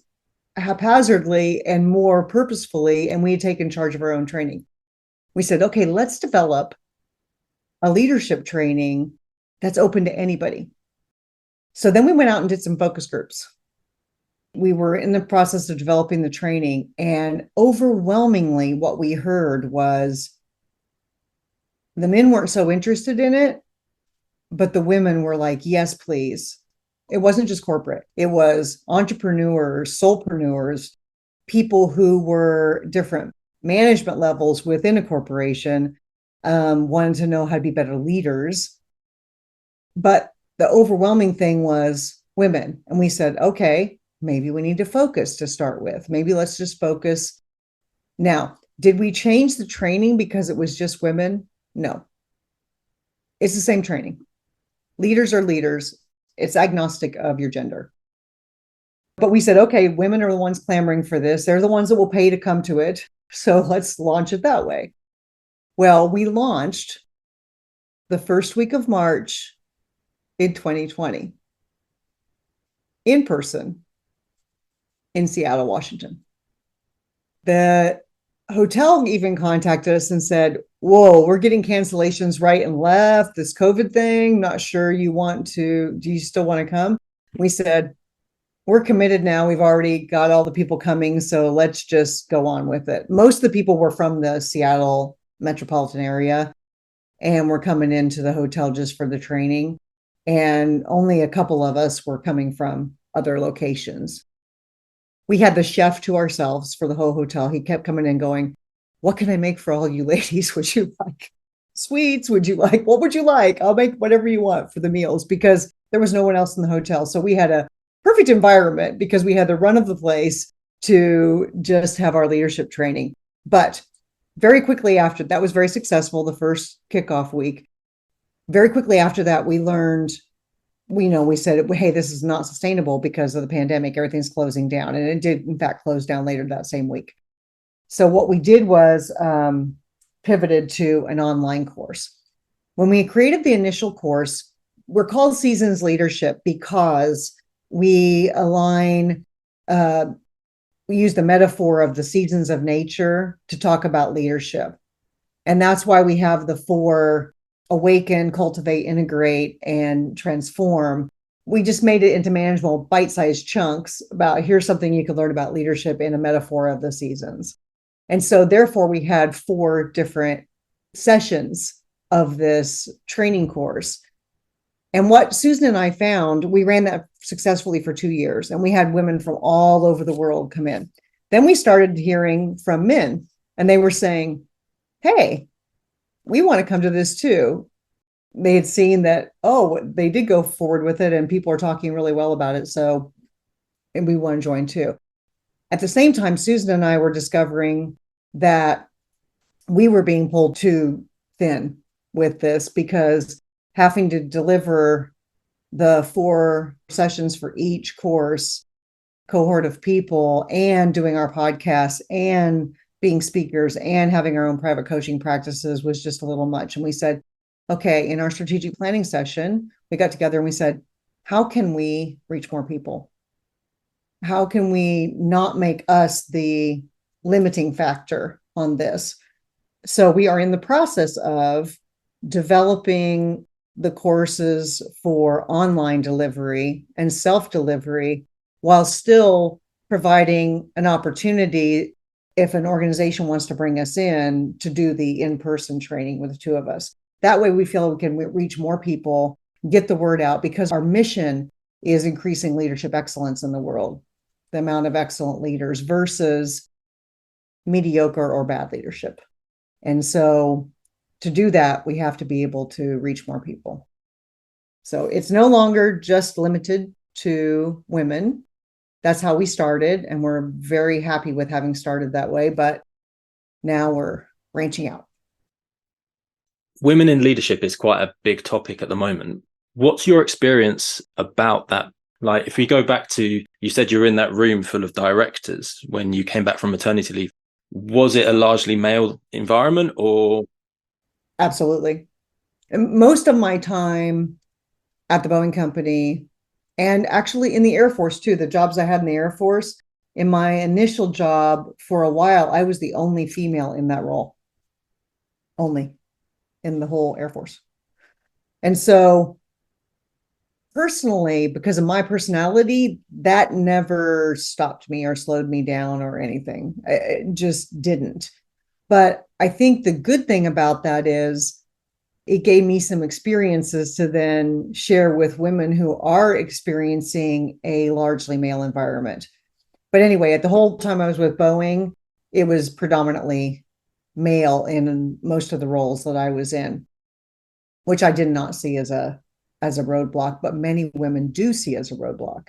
B: haphazardly and more purposefully, and we had taken charge of our own training? We said, okay, let's develop a leadership training that's open to anybody. So then we went out and did some focus groups. We were in the process of developing the training, and overwhelmingly what we heard was the men weren't so interested in it, but the women were like, yes, please. It wasn't just corporate. It was entrepreneurs, soulpreneurs, people who were different management levels within a corporation, wanted to know how to be better leaders. But the overwhelming thing was women. And we said, okay, maybe we need to focus to start with. Maybe let's just focus. Now, did we change the training because it was just women? No. It's the same training. Leaders are leaders. It's agnostic of your gender. But we said, okay, women are the ones clamoring for this. They're the ones that will pay to come to it. So let's launch it that way. Well, we launched the first week of March in 2020 in person in Seattle, Washington. The hotel even contacted us and said, whoa, we're getting cancellations right and left, this COVID thing, not sure do you still want to come? We said, we're committed now. We've already got all the people coming, so let's just go on with it. Most of the people were from the Seattle metropolitan area and were coming into the hotel just for the training. And only a couple of us were coming from other locations. We had the chef to ourselves for the whole hotel. He kept coming in going, what can I make for all you ladies? Would you like sweets? What would you like? I'll make whatever you want for the meals, because there was no one else in the hotel. So we had a perfect environment because we had the run of the place to just have our leadership training. But very quickly after that was very successful, the first kickoff week. Very quickly after that, we learned, we said, hey, this is not sustainable because of the pandemic. Everything's closing down. And it did, in fact, close down later that same week. So what we did was pivoted to an online course. When we created the initial course, we're called Seasons Leadership because we align, we use the metaphor of the seasons of nature to talk about leadership. And that's why we have the 4: awaken, cultivate, integrate, and transform. We just made it into manageable bite-sized chunks about here's something you can learn about leadership in a metaphor of the seasons. And so therefore we had 4 different sessions of this training course. And what Susan and I found, we ran that successfully for 2 years, and we had women from all over the world come in. Then we started hearing from men, and they were saying, hey, we want to come to this too. They had seen that, they did go forward with it and people are talking really well about it. So, and we want to join too. At the same time, Susan and I were discovering that we were being pulled too thin with this, because having to deliver the 4 sessions for each cohort of people, and doing our podcast and being speakers and having our own private coaching practices was just a little much. And we said, okay, in our strategic planning session, we got together and we said, how can we reach more people? How can we not make us the limiting factor on this? So we are in the process of developing the courses for online delivery and self-delivery, while still providing an opportunity if an organization wants to bring us in to do the in-person training with the 2 of us. That way we feel we can reach more people, get the word out, because our mission is increasing leadership excellence in the world, the amount of excellent leaders versus mediocre or bad leadership. And so to do that, we have to be able to reach more people. So it's no longer just limited to women. that's how we started, and we're very happy with having started that way. But now we're branching out.
A: Women in leadership is quite a big topic at the moment. What's your experience about that? Like, if we go back to, you said you were in that room full of directors when you came back from maternity leave. Was it a largely male environment or?
B: Absolutely. And most of my time at the Boeing Company, and actually in the Air Force too, the jobs I had in the Air Force, in my initial job for a while, I was the only female in that role, only in the whole Air Force. And so personally, because of my personality, that never stopped me or slowed me down or anything. It just didn't. But I think the good thing about that is it gave me some experiences to then share with women who are experiencing a largely male environment. But anyway, at the whole time I was with Boeing, it was predominantly male in most of the roles that I was in, which I did not see as a roadblock, but many women do see as a roadblock.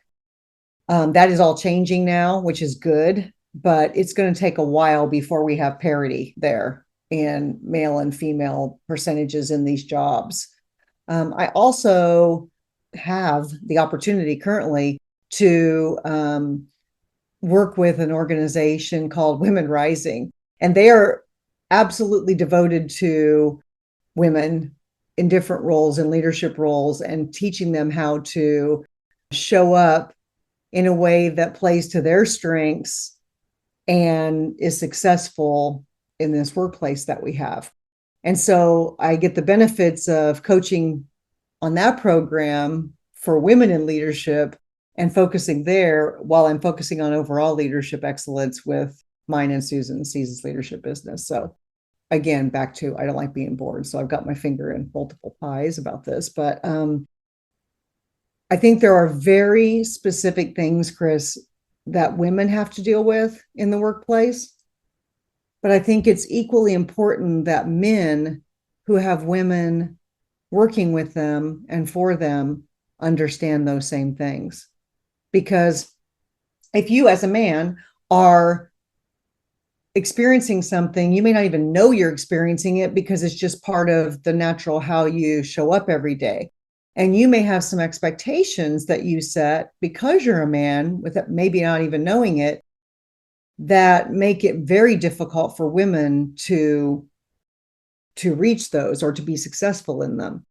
B: That is all changing now, which is good, but it's going to take a while before we have parity there in male and female percentages in these jobs. I also have the opportunity currently to work with an organization called Women Rising, and they are absolutely devoted to women in different roles and leadership roles and teaching them how to show up in a way that plays to their strengths and is successful in this workplace that we have. And so I get the benefits of coaching on that program for women in leadership and focusing there while I'm focusing on overall leadership excellence with mine and Susan's leadership business. So again, back to, I don't like being bored. So I've got my finger in multiple pies about this, but I think there are very specific things, Chris, that women have to deal with in the workplace. But I think it's equally important that men who have women working with them and for them understand those same things. Because if you as a man are experiencing something, you may not even know you're experiencing it because it's just part of the natural how you show up every day. And you may have some expectations that you set because you're a man, with it, maybe not even knowing it, that make it very difficult for women to reach those or to be successful in them.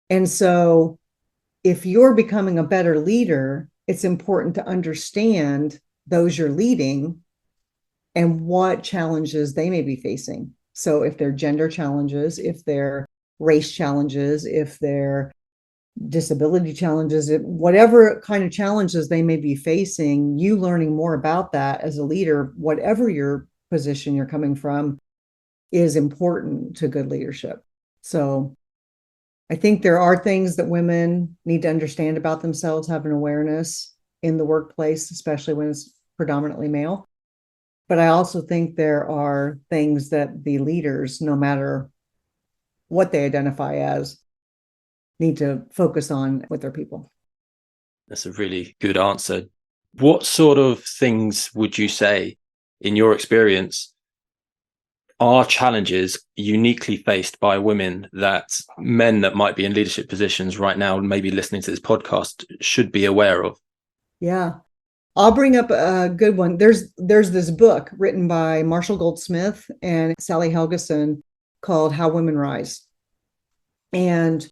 B: And so if you're becoming a better leader, it's important to understand those you're leading and what challenges they may be facing. So if they're gender challenges, if they're race challenges, if they're disability challenges, whatever kind of challenges they may be facing, you learning more about that as a leader, whatever your position you're coming from, is important to good leadership. So I think there are things that women need to understand about themselves, have an awareness in the workplace, especially when it's predominantly male. But I also think there are things that the leaders, no matter what they identify as, need to focus on with their people.
A: That's a really good answer. What sort of things would you say, in your experience, are challenges uniquely faced by women that men that might be in leadership positions right now, maybe listening to this podcast, should be aware of?
B: Yeah, I'll bring up a good one. There's this book written by Marshall Goldsmith and Sally Helgeson called How Women Rise. And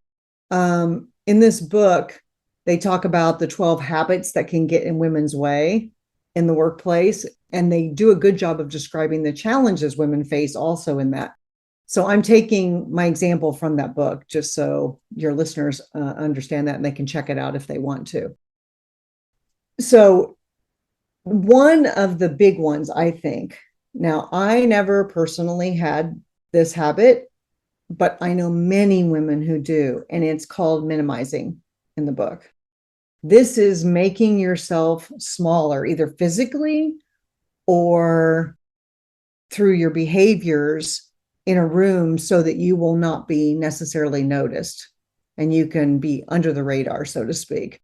B: in this book, they talk about the 12 habits that can get in women's way in the workplace. And they do a good job of describing the challenges women face also in that. So I'm taking my example from that book, just so your listeners understand that and they can check it out if they want to. So one of the big ones, I think, now I never personally had this habit, but I know many women who do, and it's called minimizing in the book. This is making yourself smaller, either physically or through your behaviors in a room so that you will not be necessarily noticed and you can be under the radar, so to speak.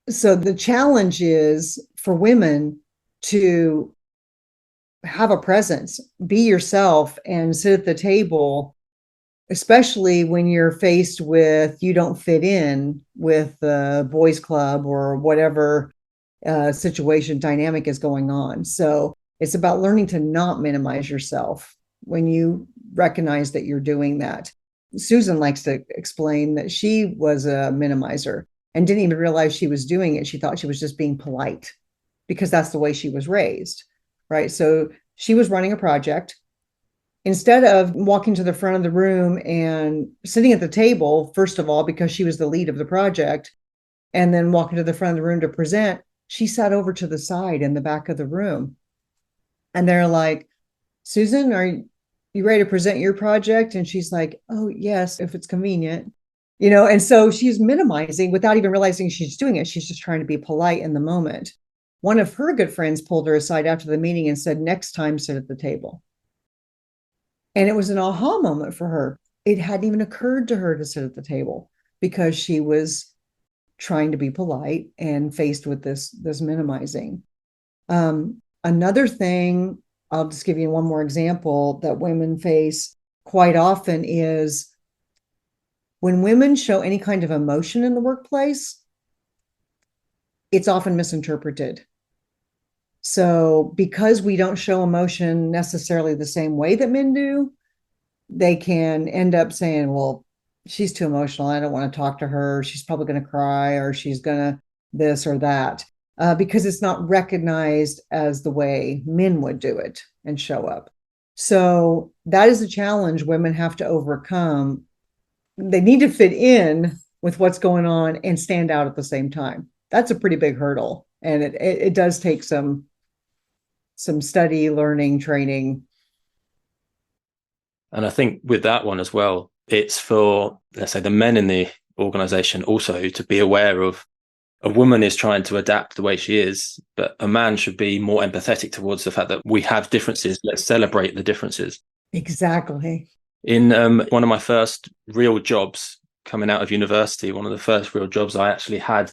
B: So the challenge is for women to have a presence, be yourself, and sit at the table, especially when you're faced with you don't fit in with the boys club or whatever situation dynamic is going on. So it's about learning to not minimize yourself when you recognize that you're doing that. Susan likes to explain that she was a minimizer and didn't even realize she was doing it. She thought she was just being polite because that's the way she was raised, right? So she was running a project. Instead of walking to the front of the room and sitting at the table, first of all, because she was the lead of the project, and then walking to the front of the room to present, she sat over to the side in the back of the room. And they're like, Susan, are you ready to present your project? And she's like, oh, yes, if it's convenient. And so she's minimizing without even realizing she's doing it. She's just trying to be polite in the moment. One of her good friends pulled her aside after the meeting and said, next time, sit at the table. And it was an aha moment for her. It hadn't even occurred to her to sit at the table because she was trying to be polite and faced with this minimizing. Another thing, I'll just give you one more example that women face quite often is when women show any kind of emotion in the workplace, it's often misinterpreted. So because we don't show emotion necessarily the same way that men do, they can end up saying, well, she's too emotional. I don't want to talk to her. She's probably going to cry or she's going to this or that, because it's not recognized as the way men would do it and show up. So that is a challenge women have to overcome. They need to fit in with what's going on and stand out at the same time. That's a pretty big hurdle. And it does take some study, learning, training.
A: And I think with that one as well, it's for, let's say, the men in the organization also to be aware of a woman is trying to adapt the way she is, but a man should be more empathetic towards the fact that we have differences. Let's celebrate the differences.
B: Exactly.
A: In one of my first real jobs coming out of university, one of the first real jobs I actually had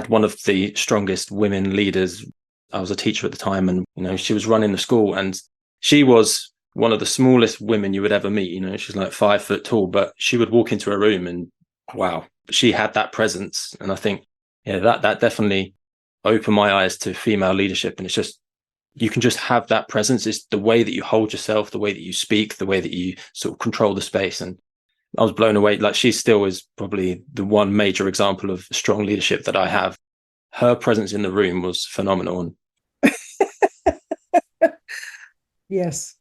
A: one of the strongest women leaders. I was a teacher at the time, and she was running the school, and she was one of the smallest women you would ever meet. She's like 5 foot tall, but she would walk into a room and wow, she had that presence. And I think, yeah, that definitely opened my eyes to female leadership. And it's just, you can just have that presence. It's the way that you hold yourself, the way that you speak, the way that you sort of control the space. And I was blown away. Like, she still is probably the one major example of strong leadership that I have. Her presence in the room was phenomenal.
B: Yes.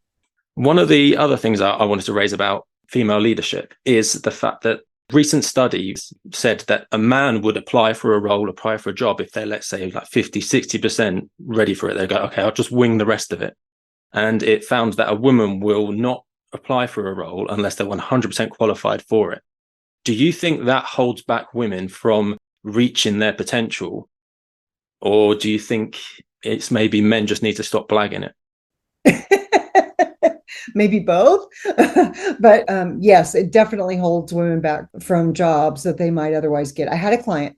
A: One of the other things I wanted to raise about female leadership is the fact that recent studies said that a man would apply for a role, apply for a job, if they're, let's say, like 50, 60% ready for it. They go, okay, I'll just wing the rest of it. And it found that a woman will not apply for a role unless they're 100% qualified for it. Do you think that holds back women from reaching their potential? Or do you think it's maybe men just need to stop blagging it?
B: Maybe both. But yes, it definitely holds women back from jobs that they might otherwise get. I had a client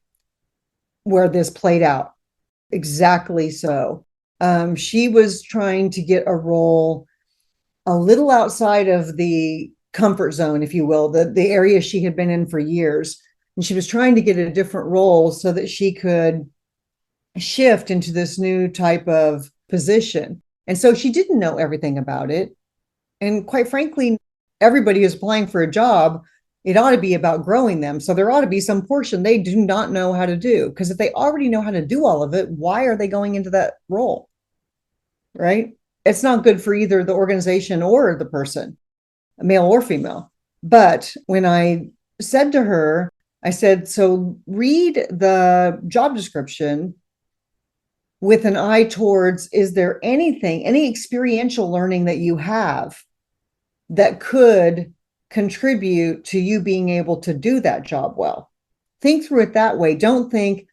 B: where this played out exactly so. She was trying to get a role a little outside of the comfort zone, if you will, the area she had been in for years. And she was trying to get a different role so that she could shift into this new type of position. And so she didn't know everything about it. And quite frankly, everybody who's applying for a job, it ought to be about growing them. So there ought to be some portion they do not know how to do. Because if they already know how to do all of it, why are they going into that role? Right? It's not good for either the organization or the person, male or female. But when I said to her, I said, so read the job description with an eye towards, is there anything, any experiential learning that you have that could contribute to you being able to do that job well? Think through it that way. Don't think,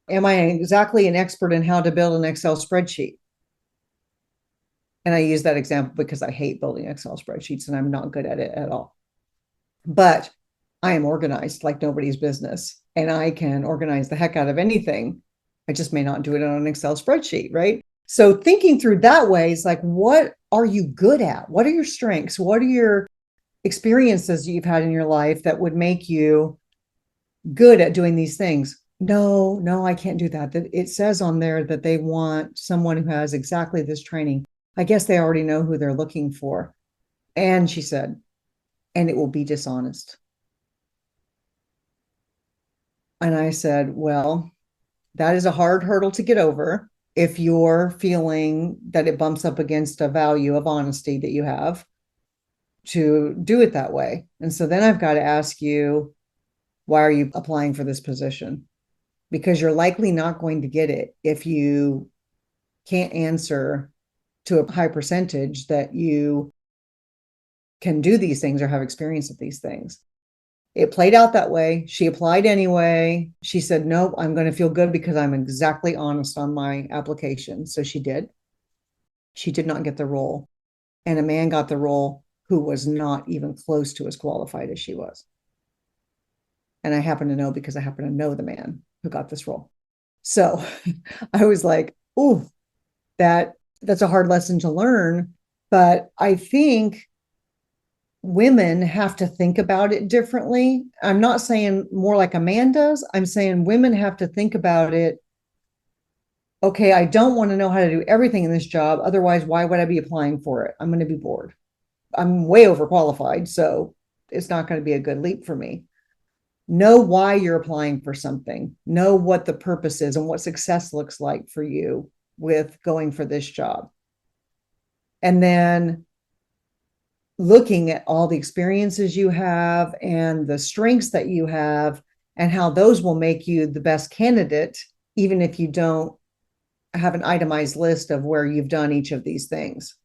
B: am I exactly an expert in how to build an Excel spreadsheet? And I use that example because I hate building Excel spreadsheets and I'm not good at it at all. But I am organized like nobody's business. and I can organize the heck out of anything. I just may not do it on an Excel spreadsheet, right? So thinking through that way is like, what are you good at? What are your strengths? What are your experiences you've had in your life that would make you good at doing these things? No, I can't do that. It says on there that they want someone who has exactly this training. I guess they already know who they're looking for. And she said, and it will be dishonest. And I said, well, that is a hard hurdle to get over if you're feeling that it bumps up against a value of honesty that you have to do it that way. And so then I've got to ask you, why are you applying for this position? Because you're likely not going to get it if you can't answer to a high percentage that you can do these things or have experience with these things. It played out that way. She applied anyway. She said, nope, I'm going to feel good because I'm exactly honest on my application. So she did. She did not get the role. And a man got the role who was not even close to as qualified as she was. And I happen to know because I happen to know the man who got this role. So I was like, oh, that's a hard lesson to learn. But I think women have to think about it differently. I'm not saying more like a man does. I'm saying women have to think about it. Okay, I don't want to know how to do everything in this job. Otherwise, why would I be applying for it? I'm going to be bored. I'm way overqualified, so it's not going to be a good leap for me. Know why you're applying for something. Know what the purpose is and what success looks like for you with going for this job. And then looking at all the experiences you have and the strengths that you have and how those will make you the best candidate, even if you don't have an itemized list of where you've done each of these things.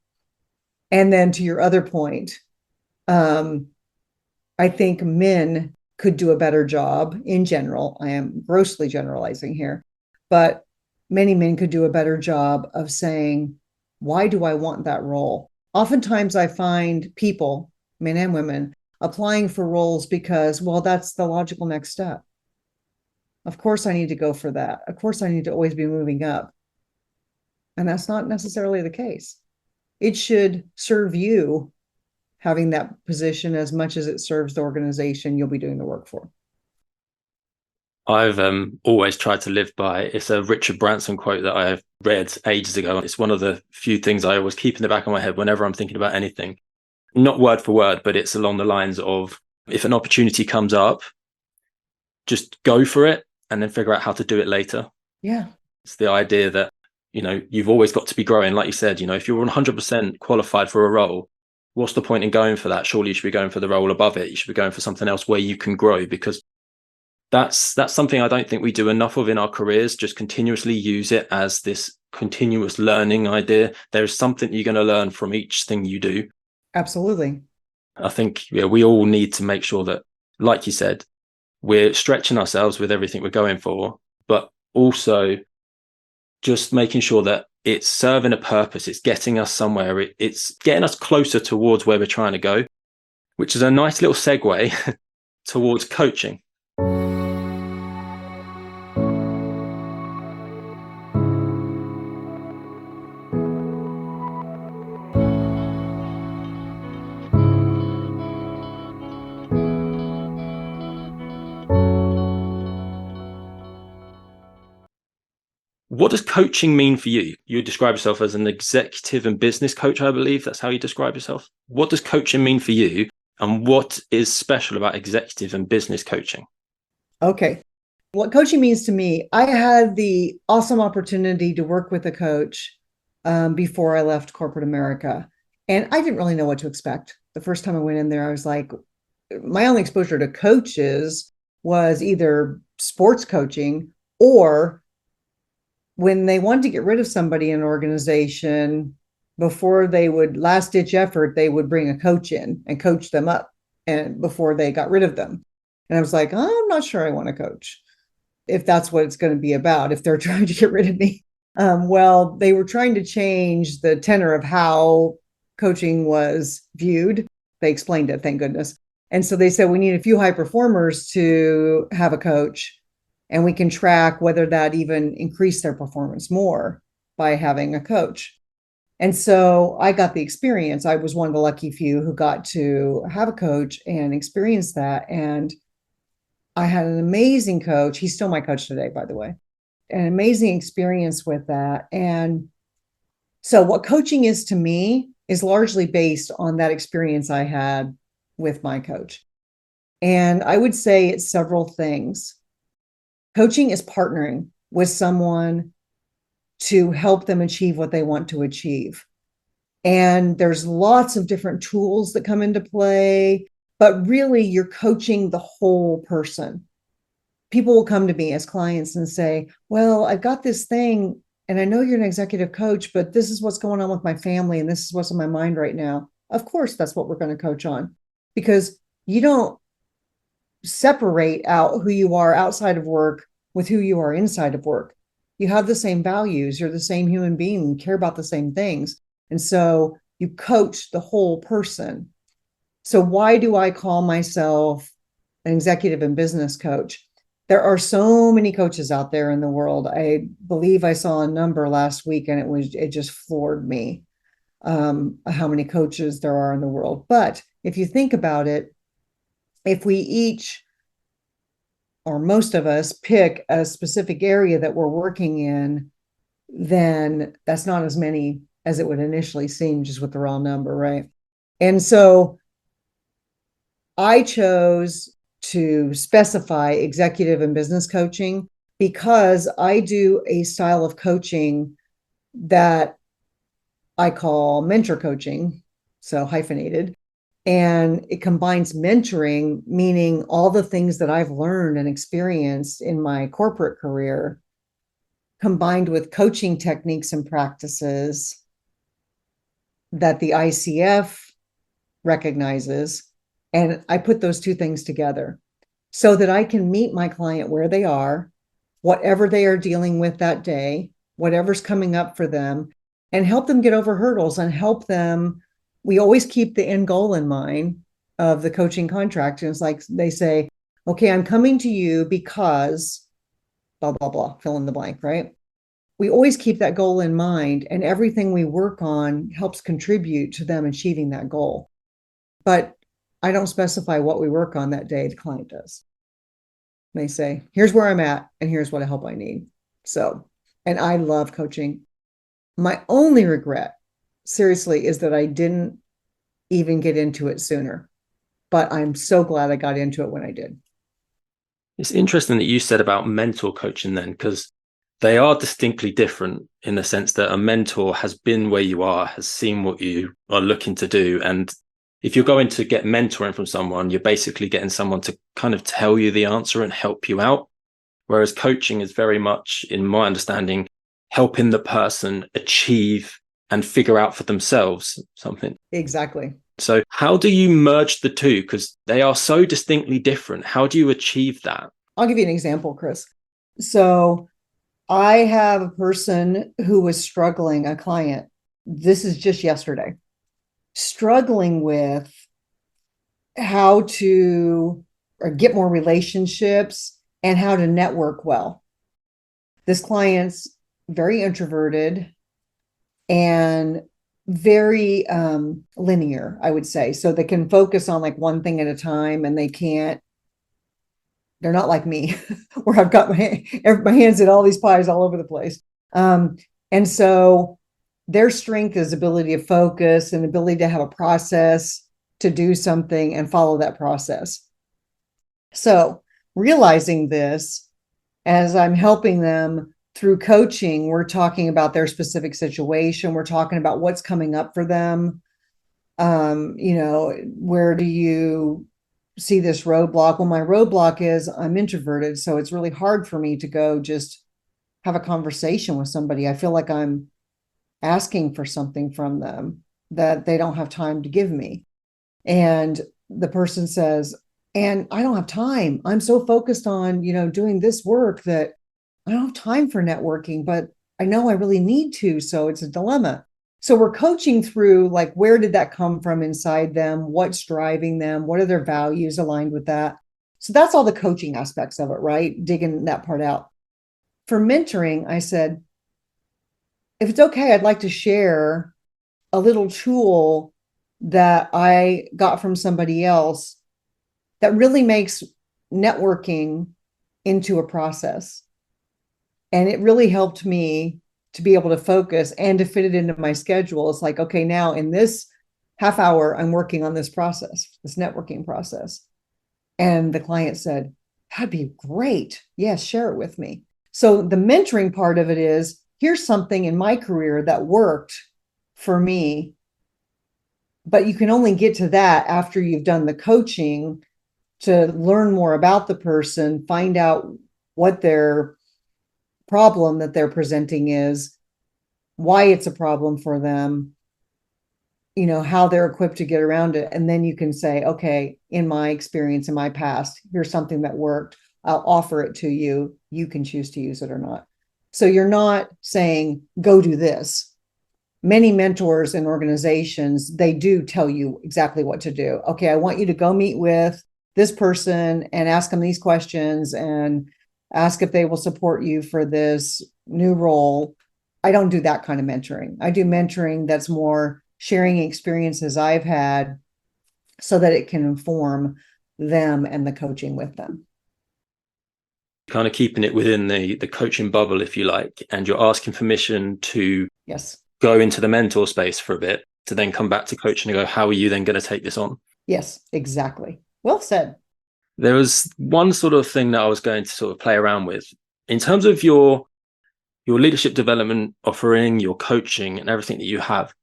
B: And then to your other point, I think men could do a better job in general. I am grossly generalizing here, but many men could do a better job of saying, why do I want that role? Oftentimes I find people, men and women, applying for roles because, well, that's the logical next step. Of course I need to go for that. Of course I need to always be moving up. And that's not necessarily the case. It should serve you having that position as much as it serves the organization you'll be doing the work for.
A: I've always tried to live by, it's a Richard Branson quote that I read ages ago. It's one of the few things I always keep in the back of my head whenever I'm thinking about anything. Not word for word, but it's along the lines of, if an opportunity comes up, just go for it and then figure out how to do it later.
B: Yeah.
A: It's the idea that, you've always got to be growing. Like you said, if you're 100% qualified for a role, what's the point in going for that? Surely you should be going for the role above it. You should be going for something else where you can grow, because that's something I don't think we do enough of in our careers. Just continuously use it as this continuous learning idea. There's something you're going to learn from each thing you do.
B: Absolutely.
A: I think we all need to make sure that, like you said, we're stretching ourselves with everything we're going for, but also just making sure that it's serving a purpose. It's getting us somewhere. It's getting us closer towards where we're trying to go, which is a nice little segue towards coaching. What does coaching mean for you? You describe yourself as an executive and business coach, I believe. That's how you describe yourself. What does coaching mean for you? And what is special about executive and business coaching?
B: Okay. What coaching means to me, I had the awesome opportunity to work with a coach before I left corporate America. And I didn't really know what to expect. The first time I went in there, I was like, my only exposure to coaches was either sports coaching or when they wanted to get rid of somebody in an organization, before they would last ditch effort, they would bring a coach in and coach them up and before they got rid of them. And I was like, oh, I'm not sure I want to coach if that's what it's going to be about, if they're trying to get rid of me. Well, they were trying to change the tenor of how coaching was viewed. They explained it, thank goodness. And so they said, we need a few high performers to have a coach, and we can track whether that even increased their performance more by having a coach. And so I got the experience. I was one of the lucky few who got to have a coach and experience that. And I had an amazing coach. He's still my coach today, by the way. An amazing experience with that. And so what coaching is to me is largely based on that experience I had with my coach. And I would say it's several things. Coaching is partnering with someone to help them achieve what they want to achieve. And there's lots of different tools that come into play, but really you're coaching the whole person. People will come to me as clients and say, well, I've got this thing, and I know you're an executive coach, but this is what's going on with my family, and this is what's on my mind right now. Of course, that's what we're going to coach on, because you don't separate out who you are outside of work with who you are inside of work. You have the same values, you're the same human being, you care about the same things. And so you coach the whole person. So why do I call myself an executive and business coach? There are so many coaches out there in the world. I believe I saw a number last week, and it just floored me, how many coaches there are in the world. But if you think about it, if we each, or most of us, pick a specific area that we're working in, then that's not as many as it would initially seem just with the raw number, right? And so I chose to specify executive and business coaching because I do a style of coaching that I call mentor coaching, so hyphenated. And it combines mentoring, meaning all the things that I've learned and experienced in my corporate career, combined with coaching techniques and practices that the ICF recognizes. And I put those two things together so that I can meet my client where they are, whatever they are dealing with that day, whatever's coming up for them, and help them get over hurdles and help them. We always keep the end goal in mind of the coaching contract. And it's like they say, okay, I'm coming to you because blah, blah, blah, fill in the blank, right? We always keep that goal in mind, and everything we work on helps contribute to them achieving that goal. But I don't specify what we work on that day. The client does. They say, here's where I'm at, and here's what help I need. So, and I love coaching. My only regret, seriously, is that I didn't even get into it sooner. But I'm so glad I got into it when I did.
A: It's interesting that you said about mentor coaching then, because they are distinctly different in the sense that a mentor has been where you are, has seen what you are looking to do. And if you're going to get mentoring from someone, you're basically getting someone to kind of tell you the answer and help you out. Whereas coaching is very much, in my understanding, helping the person achieve and figure out for themselves something.
B: Exactly.
A: So how do you merge the two? Because they are so distinctly different. How do you achieve that?
B: I'll give you an example, Chris. So I have a person who was struggling, a client. This is just yesterday, struggling with how to get more relationships and how to network well. This client's very introverted and very linear, I would say. So they can focus on like one thing at a time, and they're not like me, where I've got my hands in all these pies all over the place. And so their strength is ability to focus and ability to have a process to do something and follow that process. So realizing this, as I'm helping them through coaching, we're talking about their specific situation. We're talking about what's coming up for them. Where do you see this roadblock? Well, my roadblock is I'm introverted, so it's really hard for me to go just have a conversation with somebody. I feel like I'm asking for something from them that they don't have time to give me. And the person says, and I don't have time. I'm so focused on, doing this work that I don't have time for networking, but I know I really need to. So it's a dilemma. So we're coaching through like, where did that come from inside them? What's driving them? What are their values aligned with that? So that's all the coaching aspects of it, right? Digging that part out. For mentoring, I said, if it's okay, I'd like to share a little tool that I got from somebody else that really makes networking into a process. And it really helped me to be able to focus and to fit it into my schedule. It's like, okay, now in this half hour, I'm working on this process, this networking process. And the client said, that'd be great. Yes, share it with me. So the mentoring part of it is, here's something in my career that worked for me, but you can only get to that after you've done the coaching to learn more about the person, find out what their problem that they're presenting is, why it's a problem for them, how they're equipped to get around it. And then you can say, okay, in my experience, in my past, here's something that worked. I'll offer it to you. You can choose to use it or not. So you're not saying, go do this. Many mentors and organizations, they do tell you exactly what to do. Okay, I want you to go meet with this person and ask them these questions and ask if they will support you for this new role. I don't do that kind of mentoring. I do mentoring that's more sharing experiences I've had so that it can inform them and the coaching with them.
A: Kind of keeping it within the coaching bubble, if you like, and you're asking permission to
B: Yes.
A: go into the mentor space for a bit to then come back to coaching and go, how are you then going to take this on?
B: Yes, exactly. Well said.
A: There was one sort of thing that I was going to sort of play around with in terms of your leadership development offering, your coaching and everything that you have.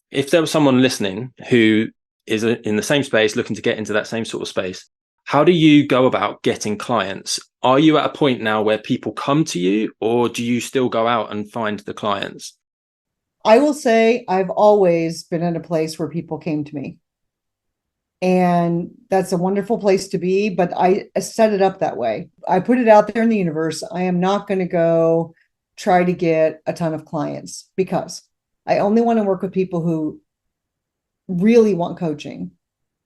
A: If there was someone listening who is in the same space, looking to get into that same sort of space, how do you go about getting clients? Are you at a point now where people come to you, or do you still go out and find the clients?
B: I will say I've always been in a place where people came to me. And that's a wonderful place to be, but I set it up that way. I put it out there in the universe. I am not going to go try to get a ton of clients because I only want to work with people who really want coaching.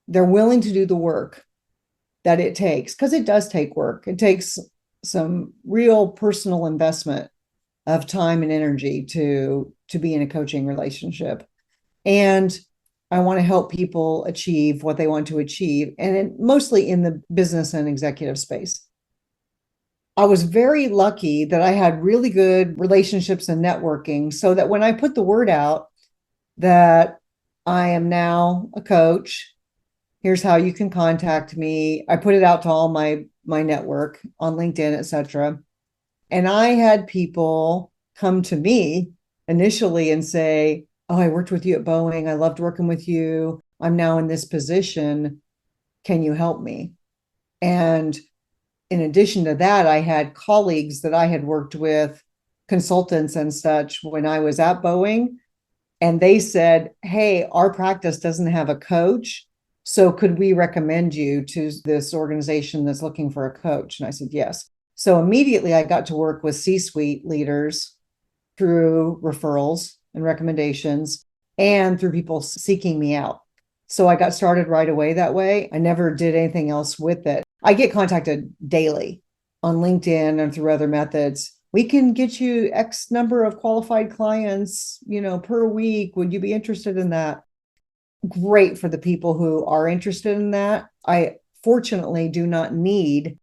B: They're willing to do the work that it takes, because it does take work. It takes some real personal investment of time and energy to be in a coaching relationship. And I want to help people achieve what they want to achieve, and mostly in the business and executive space. I was very lucky that I had really good relationships and networking, so that when I put the word out that I am now a coach, here's how you can contact me. I put it out to all my network on LinkedIn, etc. And I had people come to me initially and say, oh, I worked with you at Boeing. I loved working with you. I'm now in this position. Can you help me? And in addition to that, I had colleagues that I had worked with, consultants and such, when I was at Boeing. And they said, hey, our practice doesn't have a coach. So could we recommend you to this organization that's looking for a coach? And I said, yes. So immediately I got to work with C-suite leaders through referrals and recommendations and through people seeking me out. So I got started right away that way. I never did anything else with it. I get contacted daily on LinkedIn and through other methods. We can get you X number of qualified clients, per week. Would you be interested in that? Great for the people who are interested in that. I fortunately do not need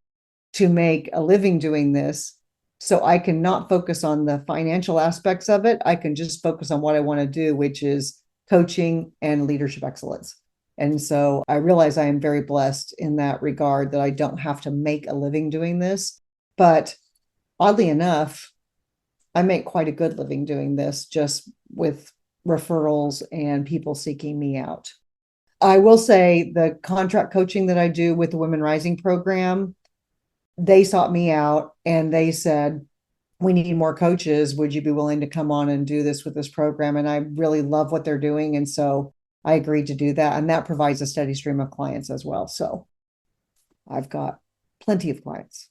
B: to make a living doing this. So I can not focus on the financial aspects of it. I can just focus on what I want to do, which is coaching and leadership excellence. And so I realize I am very blessed in that regard, that I don't have to make a living doing this. But oddly enough, I make quite a good living doing this, just with referrals and people seeking me out. I will say the contract coaching that I do with the Women Rising program, they sought me out and they said, we need more coaches. Would you be willing to come on and do this with this program? And I really love what they're doing. And so I agreed to do that. And that provides a steady stream of clients as well. So I've got plenty of clients.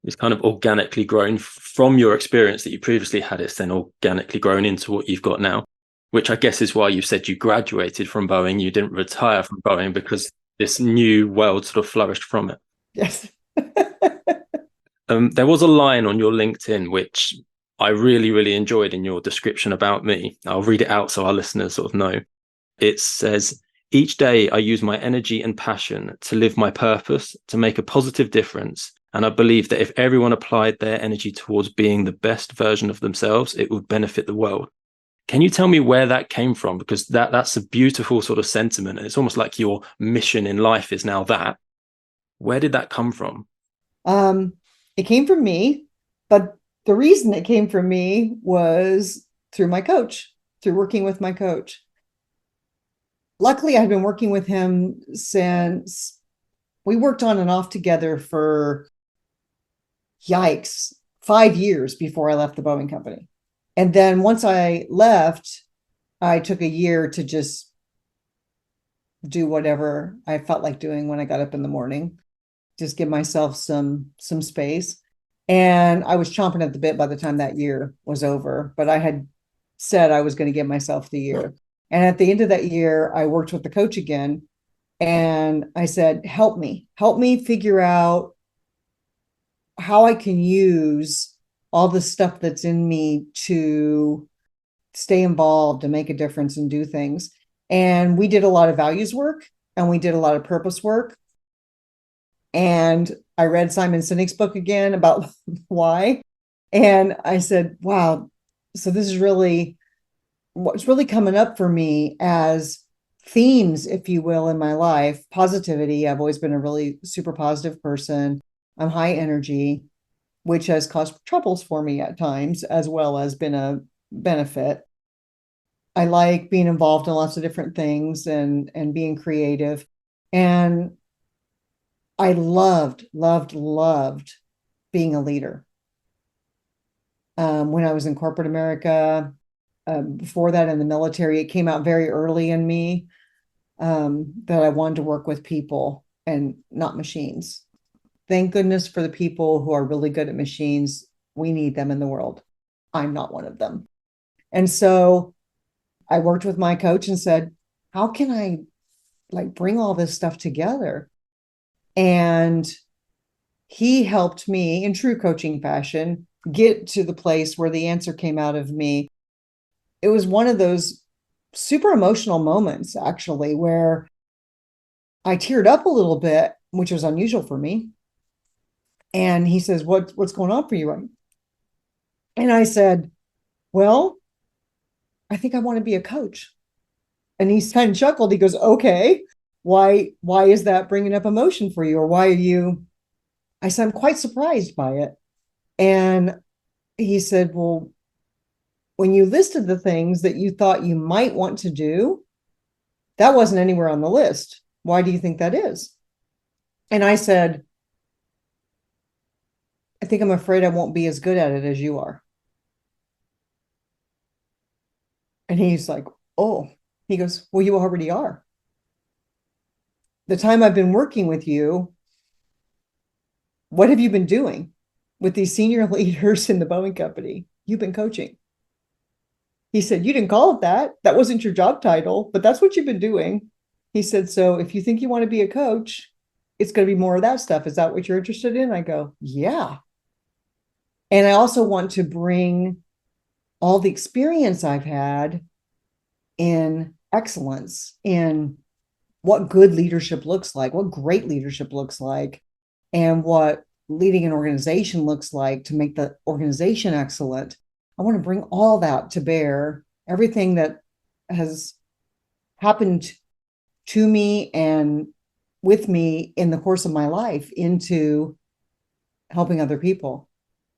A: It's kind of organically grown from your experience that you previously had. It's then organically grown into what you've got now, which I guess is why you said you graduated from Boeing. You didn't retire from Boeing because this new world sort of flourished from it.
B: Yes.
A: There was a line on your LinkedIn which I really, really enjoyed in your description about me. I'll read it out so our listeners sort of know. It says, "Each day I use my energy and passion to live my purpose, to make a positive difference. And I believe that if everyone applied their energy towards being the best version of themselves, it would benefit the world." Can you tell me where that came from? Because that's a beautiful sort of sentiment. And it's almost like your mission in life is now that. Where did that come from?
B: It came from me, but the reason it came from me was through my coach, through working with my coach. Luckily, I had been working with him since we worked on and off together for, yikes, 5 years before I left the Boeing company. And then once I left, I took a year to just do whatever I felt like doing when I got up in the morning, just give myself some space. And I was chomping at the bit by the time that year was over, but I had said I was going to give myself the year. And at the end of that year, I worked with the coach again. And I said, help me figure out how I can use all the stuff that's in me to stay involved and make a difference and do things. And we did a lot of values work and we did a lot of purpose work. And I read Simon Sinek's book again about why. And I said, wow, so this is really what's really coming up for me as themes, if you will, in my life. Positivity. I've always been a really super positive person. I'm high energy, which has caused troubles for me at times, as well as been a benefit. I like being involved in lots of different things and being creative. And I loved being a leader. When I was in corporate America, before that in the military, it came out very early in me that I wanted to work with people and not machines. Thank goodness for the people who are really good at machines. We need them in the world. I'm not one of them. And so I worked with my coach and said, how can I bring all this stuff together? And he helped me in true coaching fashion get to the place where the answer came out of me. It was one of those super emotional moments, actually, where I teared up a little bit, which was unusual for me. And he says, what's going on for you? And I said, well, I think I want to be a coach. And he kind of chuckled. He goes, okay, why is that bringing up emotion for you? Or why are you? I said, I'm quite surprised by it. And he said, well, when you listed the things that you thought you might want to do, that wasn't anywhere on the list. Why do you think that is? And I said, I think I'm afraid I won't be as good at it as you are. And he's like, oh, he goes, well, you already are. The time I've been working with you, what have you been doing with these senior leaders in the Boeing company? You've been coaching. He said, you didn't call it that. That wasn't your job title, but that's what you've been doing. He said, so if you think you want to be a coach, it's going to be more of that stuff. Is that what you're interested in? I go, yeah. And I also want to bring all the experience I've had in excellence, in what good leadership looks like, what great leadership looks like, and what leading an organization looks like to make the organization excellent. I want to bring all that to bear, everything that has happened to me and with me in the course of my life into helping other people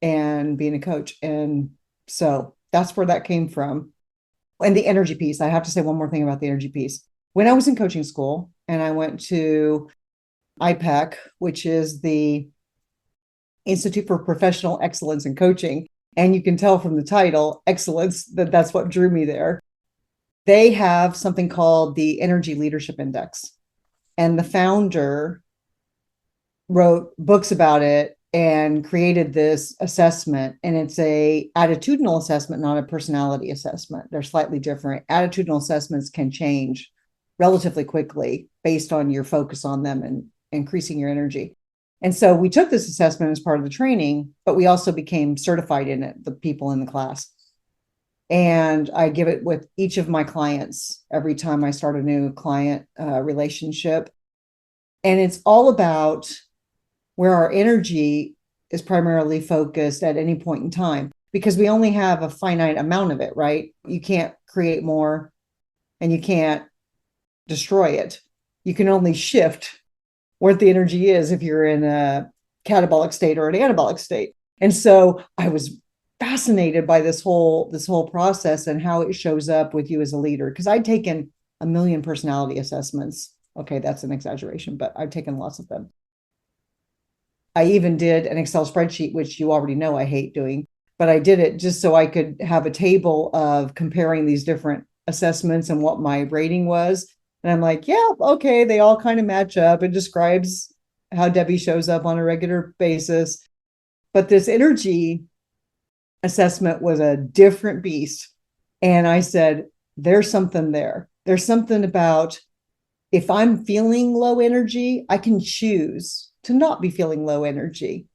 B: and being a coach. And so that's where that came from. And the energy piece, I have to say one more thing about the energy piece. When I was in coaching school and I went to IPEC, which is the Institute for Professional Excellence in Coaching, and you can tell from the title, excellence, that's what drew me there. They have something called the Energy Leadership Index. And the founder wrote books about it and created this assessment. And it's a attitudinal assessment, not a personality assessment. They're slightly different. Attitudinal assessments can change relatively quickly based on your focus on them and increasing your energy. And so we took this assessment as part of the training, but we also became certified in it, the people in the class. And I give it with each of my clients every time I start a new client relationship. And it's all about where our energy is primarily focused at any point in time, because we only have a finite amount of it, right? You can't create more and you can't destroy it. You can only shift what the energy is if you're in a catabolic state or an anabolic state. And so I was fascinated by this whole process and how it shows up with you as a leader, because I'd taken a million personality assessments. Okay, that's an exaggeration, but I've taken lots of them. I even did an Excel spreadsheet, which you already know I hate doing, but I did it just so I could have a table of comparing these different assessments and what my rating was. And I'm like, yeah, okay, they all kind of match up. It describes how Debbie shows up on a regular basis. But this energy assessment was a different beast. And I said, there's something there. There's something about, if I'm feeling low energy, I can choose to not be feeling low energy.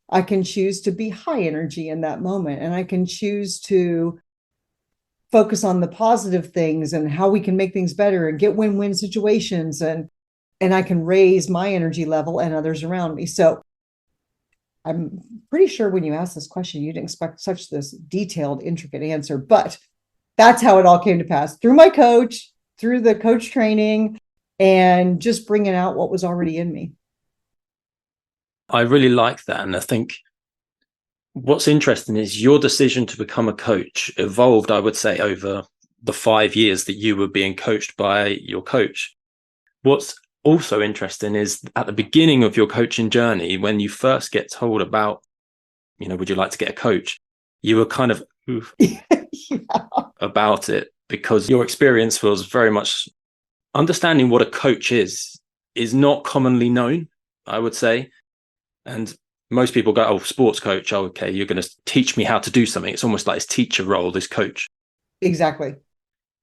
B: I can choose to be high energy in that moment. And I can choose to focus on the positive things and how we can make things better and get win-win situations. And I can raise my energy level and others around me. So I'm pretty sure when you asked this question, you didn't expect such this detailed, intricate answer, but that's how it all came to pass, through my coach, through the coach training, and just bringing out what was already in me.
A: I really like that. And I think what's interesting is your decision to become a coach evolved, I would say, over the 5 years that you were being coached by your coach. What's also interesting is at the beginning of your coaching journey, when you first get told about, would you like to get a coach? You were kind of
B: Yeah.
A: about it, because your experience was very much understanding what a coach is not commonly known, I would say. And most people go, oh, sports coach. Oh, okay, you're going to teach me how to do something. It's almost like this teacher role, this coach.
B: Exactly.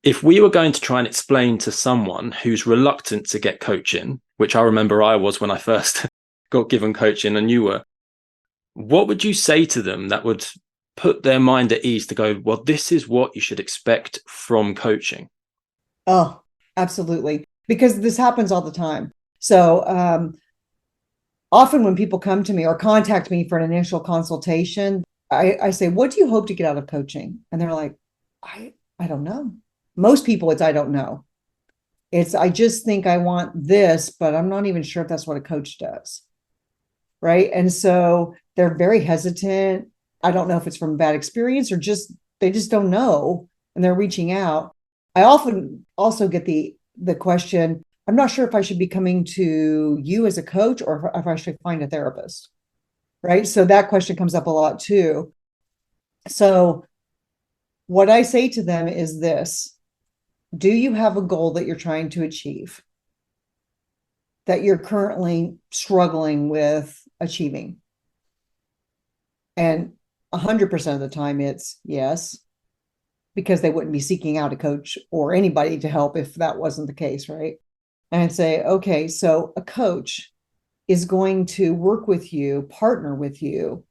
A: If we were going to try and explain to someone who's reluctant to get coaching, which I remember I was when I first got given coaching and you were, what would you say to them that would put their mind at ease to go, well, this is what you should expect from coaching?
B: Oh, absolutely. Because this happens all the time. So often when people come to me or contact me for an initial consultation, I say, what do you hope to get out of coaching? And they're like, I don't know. Most people, it's, I don't know. It's, I just think I want this, but I'm not even sure if that's what a coach does. Right. And so they're very hesitant. I don't know if it's from a bad experience or just, they just don't know. And they're reaching out. I often also get the question, I'm not sure if I should be coming to you as a coach or if I should find a therapist. Right. So that question comes up a lot too. So what I say to them is this: do you have a goal that you're trying to achieve, that you're currently struggling with achieving? And 100% of the time it's yes, because they wouldn't be seeking out a coach or anybody to help if that wasn't the case, right? And I'd say, okay, so a coach is going to work with you, partner with you,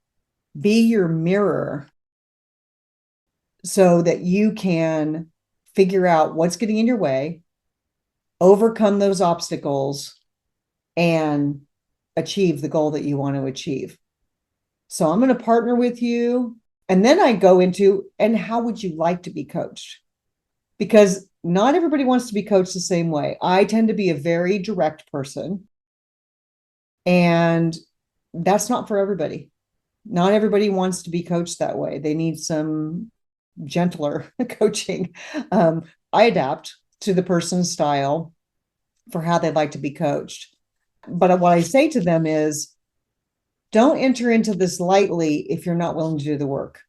B: be your mirror so that you can figure out what's getting in your way, overcome those obstacles, and achieve the goal that you want to achieve. So I'm going to partner with you. And then I go into, and how would you like to be coached? Because not everybody wants to be coached the same way. I tend to be a very direct person, and that's not for everybody. Not everybody wants to be coached that way. They need some gentler coaching. I adapt to the person's style for how they'd like to be coached. But what I say to them is, don't enter into this lightly if you're not willing to do the work.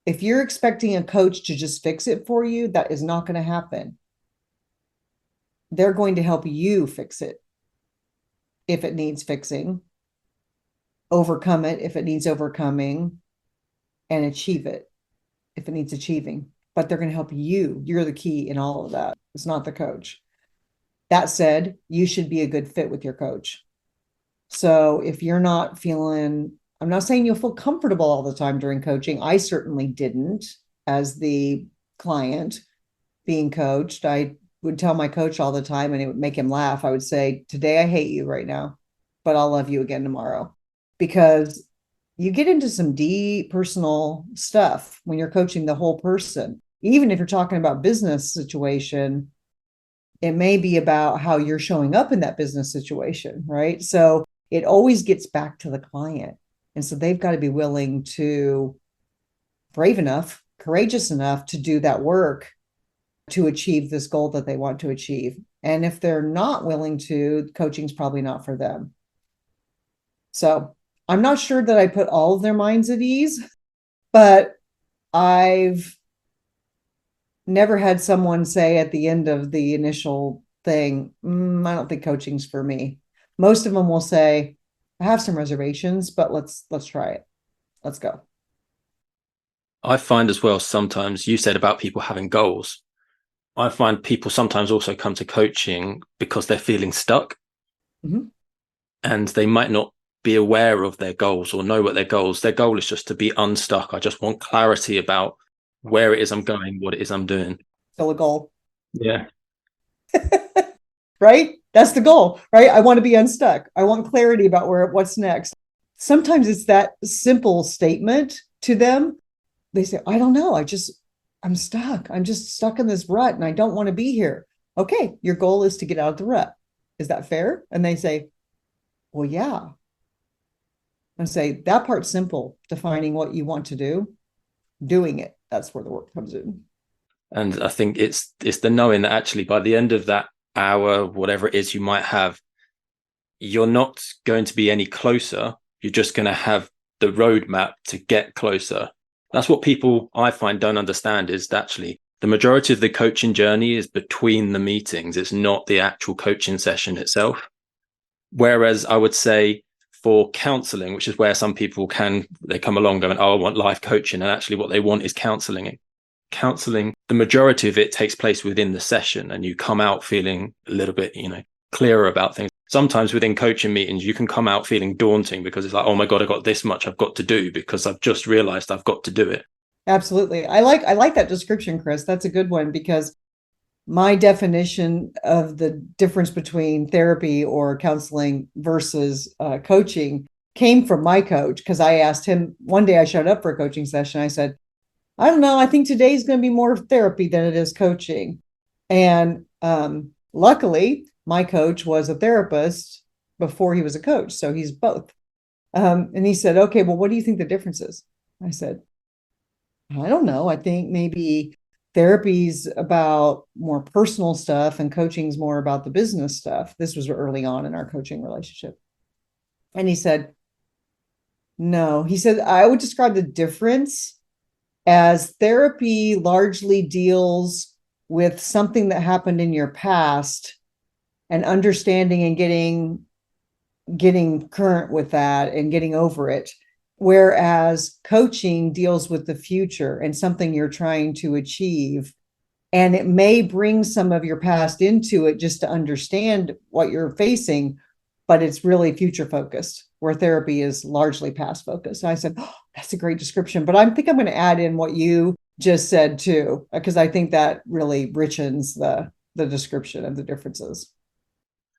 B: If you're expecting a coach to just fix it for you, that is not going to happen. They're going to help you fix it if it needs fixing, overcome it if it needs overcoming, and achieve it if it needs achieving. But they're going to help you. You're the key in all of that. It's not the coach. That said, you should be a good fit with your coach. So if you're not feeling, I'm not saying you'll feel comfortable all the time during coaching. I certainly didn't as the client being coached. I would tell my coach all the time and it would make him laugh. I would say, today I hate you right now, but I'll love you again tomorrow. Because you get into some deep personal stuff when you're coaching the whole person. Even if you're talking about business situation, it may be about how you're showing up in that business situation, right? So it always gets back to the client. And so they've got to be willing to, brave enough, courageous enough to do that work to achieve this goal that they want to achieve. And if they're not willing to, coaching's probably not for them. So I'm not sure that I put all of their minds at ease, but I've never had someone say at the end of the initial thing, I don't think coaching's for me. Most of them will say, I have some reservations, but let's try it. Let's go.
A: I find as well, sometimes you said about people having goals. I find people sometimes also come to coaching because they're feeling stuck, and they might not be aware of their goals or know what their goals. Their goal is just to be unstuck. I just want clarity about where it is I'm going, what it is I'm doing.
B: Still a goal.
A: Yeah.
B: Right? That's the goal, right? I want to be unstuck. I want clarity about what's next. Sometimes it's that simple statement to them. They say, I don't know. I'm stuck. I'm just stuck in this rut and I don't want to be here. Okay, your goal is to get out of the rut. Is that fair? And they say, well, yeah. And say, that part's simple, defining what you want to do, doing it. That's where the work comes in.
A: And I think it's the knowing that actually by the end of that hour, whatever it is you might have, you're not going to be any closer. You're just going to have the roadmap to get closer. That's what people, I find, don't understand, is that actually the majority of the coaching journey is between the meetings. It's not the actual coaching session itself. Whereas I would say for counseling, which is where some people they come along going, oh, I want life coaching. And actually what they want is counseling. Counseling, the majority of it takes place within the session and you come out feeling a little bit, clearer about things. Sometimes within coaching meetings, you can come out feeling daunting because it's like, oh my God, I got this much I've got to do because I've just realized I've got to do it.
B: Absolutely. I like that description, Chris. That's a good one because my definition of the difference between therapy or counseling versus coaching came from my coach because I asked him one day. I showed up for a coaching session. I said, I don't know. I think today's going to be more therapy than it is coaching. And luckily, my coach was a therapist before he was a coach. So he's both. And he said, okay, well, what do you think the difference is? I said, I don't know. I think maybe therapy's about more personal stuff and coaching's more about the business stuff. This was early on in our coaching relationship. And he said, no. He said, I would describe the difference as therapy largely deals with something that happened in your past and understanding and getting current with that and getting over it. Whereas coaching deals with the future and something you're trying to achieve. And it may bring some of your past into it just to understand what you're facing, but it's really future focused, where therapy is largely past focused. And I said, oh, that's a great description, but I think I'm going to add in what you just said too, because I think that really richens the description of the differences.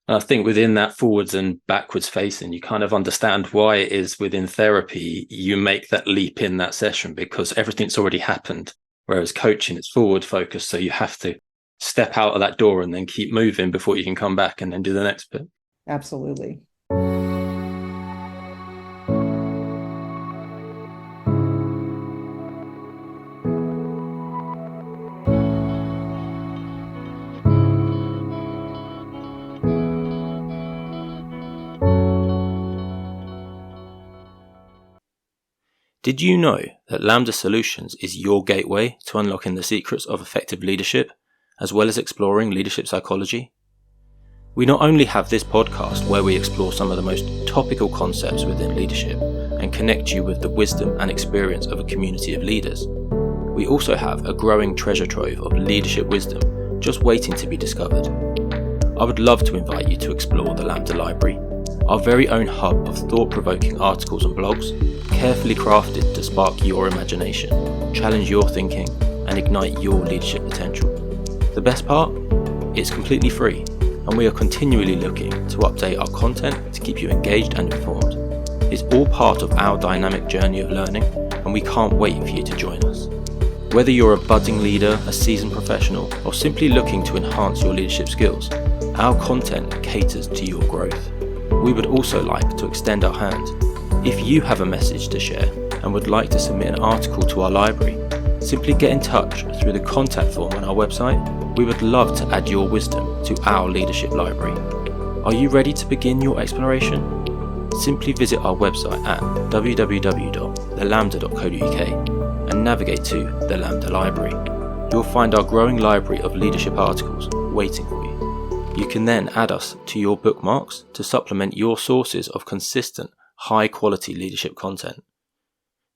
A: And I think within that forwards and backwards facing, you kind of understand why it is within therapy, you make that leap in that session because everything's already happened. Whereas coaching, it's forward focused. So you have to step out of that door and then keep moving before you can come back and then do the next bit.
B: Absolutely.
A: Did you know that Lambda Solutions is your gateway to unlocking the secrets of effective leadership, as well as exploring leadership psychology? We not only have this podcast where we explore some of the most topical concepts within leadership and connect you with the wisdom and experience of a community of leaders, we also have a growing treasure trove of leadership wisdom just waiting to be discovered. I would love to invite you to explore the Lambda Library, our very own hub of thought-provoking articles and blogs, carefully crafted to spark your imagination, challenge your thinking, and ignite your leadership potential. The best part? It's completely free, and we are continually looking to update our content to keep you engaged and informed. It's all part of our dynamic journey of learning, and we can't wait for you to join us. Whether you're a budding leader, a seasoned professional, or simply looking to enhance your leadership skills, our content caters to your growth. We would also like to extend our hand. If you have a message to share and would like to submit an article to our library, simply get in touch through the contact form on our website. We would love to add your wisdom to our leadership library. Are you ready to begin your exploration? Simply visit our website at www.thelambda.co.uk and navigate to the Lambda Library. You'll find our growing library of leadership articles waiting for you. You can then add us to your bookmarks to supplement your sources of consistent, high-quality leadership content.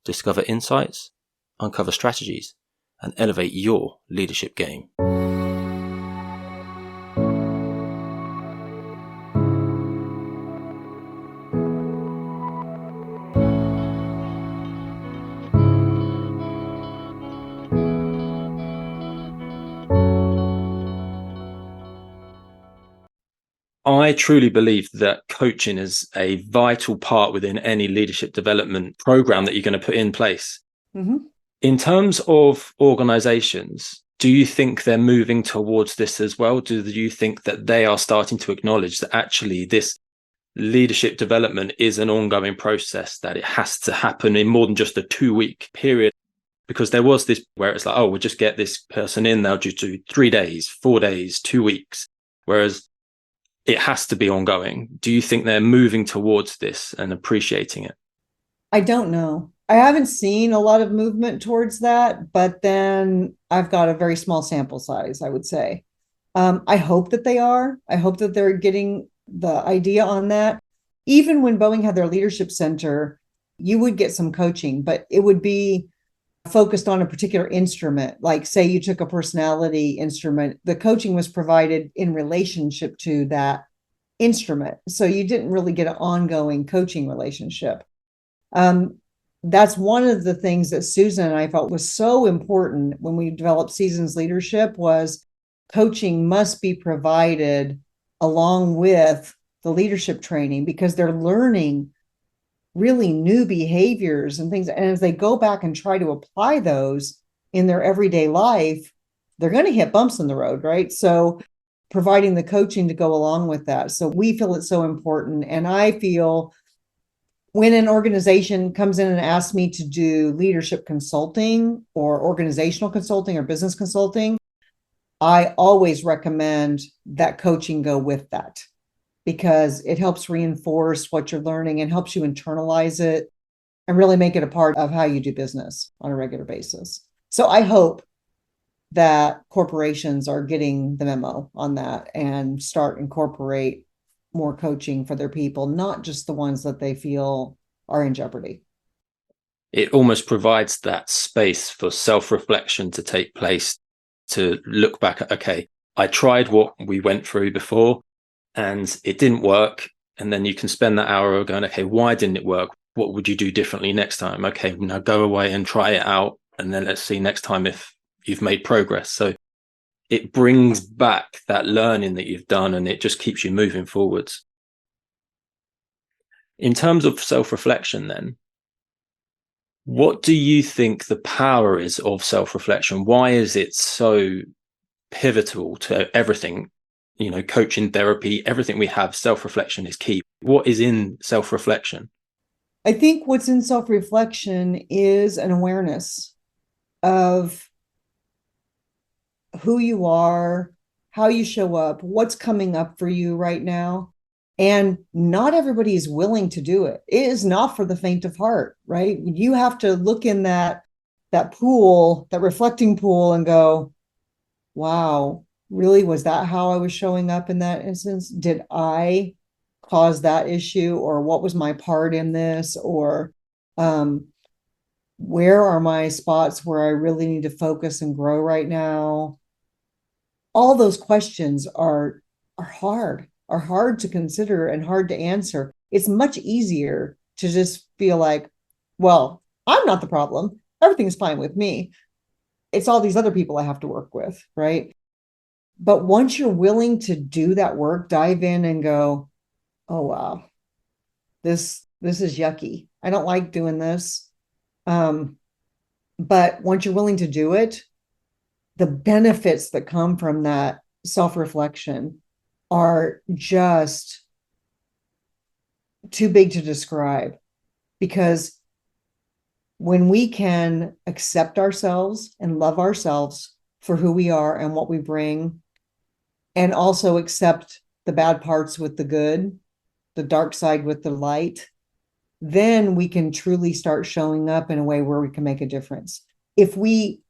A: Discover insights, uncover strategies, and elevate your leadership game. I truly believe that coaching is a vital part within any leadership development program that you're going to put in place.
B: Mm-hmm.
A: In terms of organizations, do you think they're moving towards this as well? Do you think that they are starting to acknowledge that actually this leadership development is an ongoing process, that it has to happen in more than just a 2-week period? Because there was this where it's like, oh, we'll just get this person in, they'll just do 3 days, 4 days, 2 weeks. Whereas it has to be ongoing. Do you think they're moving towards this and appreciating it?
B: I don't know. I haven't seen a lot of movement towards that, but then I've got a very small sample size, I would say. I hope that they are. I hope that they're getting the idea on that. Even when Boeing had their leadership center, you would get some coaching, but it would be focused on a particular instrument. Like, say you took a personality instrument, the coaching was provided in relationship to that instrument. So you didn't really get an ongoing coaching relationship. That's one of the things that Susan and I felt was so important when we developed Seasons Leadership was coaching must be provided along with the leadership training, because they're learning really new behaviors and things. And as they go back and try to apply those in their everyday life, they're going to hit bumps in the road, right? So providing the coaching to go along with that. So we feel it's so important. And I feel when an organization comes in and asks me to do leadership consulting or organizational consulting or business consulting, I always recommend that coaching go with that, because it helps reinforce what you're learning and helps you internalize it and really make it a part of how you do business on a regular basis. So I hope that corporations are getting the memo on that and start incorporate more coaching for their people, not just the ones that they feel are in jeopardy.
A: It almost provides that space for self-reflection to take place, to look back at, okay, I tried what we went through before and it didn't work. And then you can spend that hour going, okay, why didn't it work? What would you do differently next time? Okay, now go away and try it out. And then let's see next time if you've made progress. So it brings back that learning that you've done and it just keeps you moving forwards. In terms of self-reflection then, what do you think the power is of self-reflection? Why is it so pivotal to everything? You know, coaching, therapy, everything we have, self-reflection is key. What is in self-reflection?
B: I think what's in self-reflection is an awareness of who you are, how you show up, what's coming up for you right now. And not everybody is willing to do it. It is not for the faint of heart, right? You have to look in that pool, that reflecting pool, and go, wow, really, was that how I was showing up in that instance? Did I cause that issue, or what was my part in this? Or um, where are my spots where I really need to focus and grow right now? All those questions are hard to consider and hard to answer. It's much easier to just feel like, well, I'm not the problem. Everything's fine with me. It's all these other people I have to work with, right? But once you're willing to do that work, dive in and go, oh wow, this is yucky. I don't like doing this. Um, but once you're willing to do it, the benefits that come from that self-reflection are just too big to describe, because when we can accept ourselves and love ourselves for who we are and what we bring, and also accept the bad parts with the good, the dark side with the light, then we can truly start showing up in a way where we can make a difference. If we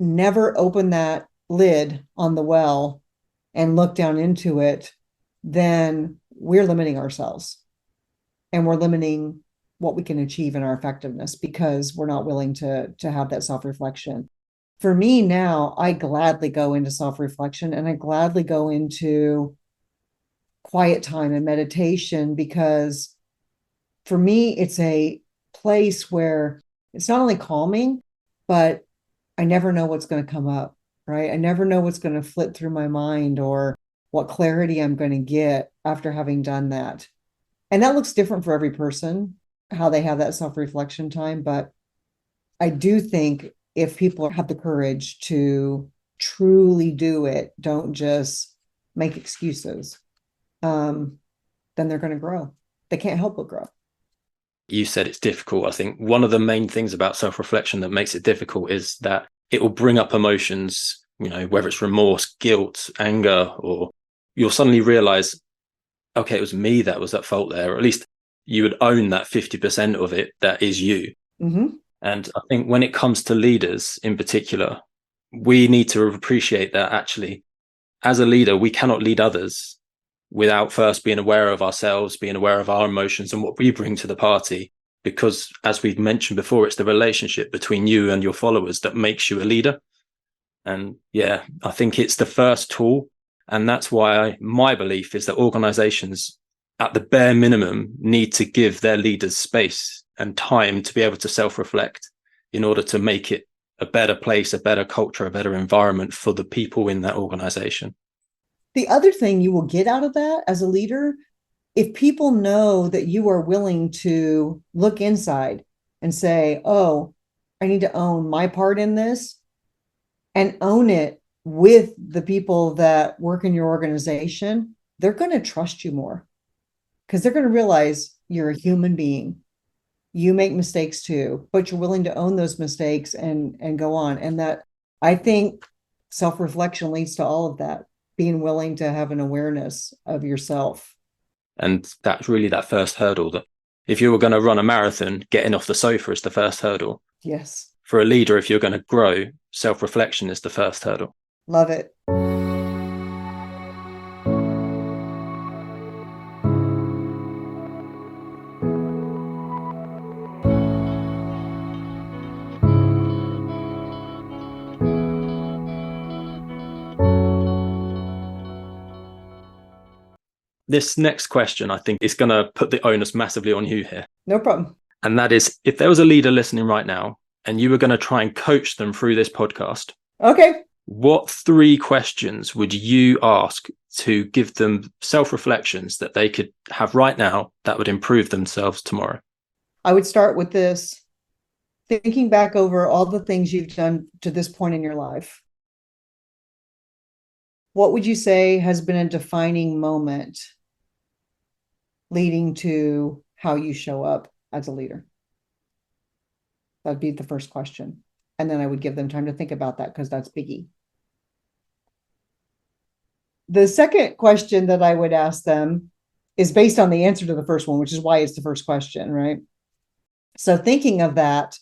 B: never open that lid on the well and look down into it, then we're limiting ourselves, and we're limiting what we can achieve in our effectiveness because we're not willing to have that self-reflection. For me now, I gladly go into self-reflection, and I gladly go into quiet time and meditation, because for me, it's a place where it's not only calming, but I never know what's going to come up, right? I never know what's going to flit through my mind, or what clarity I'm going to get after having done that. And that looks different for every person, how they have that self-reflection time. But I do think if people have the courage to truly do it, don't just make excuses, then they're going to grow. They can't help but grow.
A: You said it's difficult. I think one of the main things about self-reflection that makes it difficult is that it will bring up emotions, whether it's remorse, guilt, anger, or you'll suddenly realize, okay, it was me that was at fault there, or at least you would own that 50% of it that is you.
B: Mm-hmm.
A: And I think when it comes to leaders in particular, we need to appreciate that actually, as a leader, we cannot lead others without first being aware of ourselves, being aware of our emotions and what we bring to the party. Because as we've mentioned before, it's the relationship between you and your followers that makes you a leader. And yeah, I think it's the first tool. And that's why my belief is that organizations, at the bare minimum, need to give their leaders space and time to be able to self-reflect in order to make it a better place, a better culture, a better environment for the people in that organization.
B: The other thing you will get out of that as a leader, if people know that you are willing to look inside and say, oh, I need to own my part in this, and own it with the people that work in your organization, they're going to trust you more, because they're going to realize you're a human being. You make mistakes too, but you're willing to own those mistakes and go on. And that, I think, self-reflection leads to all of that, being willing to have an awareness of yourself.
A: And that's really that first hurdle, that if you were going to run a marathon, getting off the sofa is the first hurdle.
B: Yes.
A: For a leader, if you're going to grow, self-reflection is the first hurdle.
B: Love it.
A: This next question, I think, is going to put the onus massively on you here.
B: No problem.
A: And that is, if there was a leader listening right now and you were going to try and coach them through this podcast,
B: okay,
A: what 3 questions would you ask to give them self-reflections that they could have right now that would improve themselves tomorrow?
B: I would start with this: thinking back over all the things you've done to this point in your life. What would you say has been a defining moment leading to how you show up as a leader? That'd be the first question. And then I would give them time to think about that, because that's biggie. The second question that I would ask them is based on the answer to the first one, which is why it's the first question, right? So thinking of that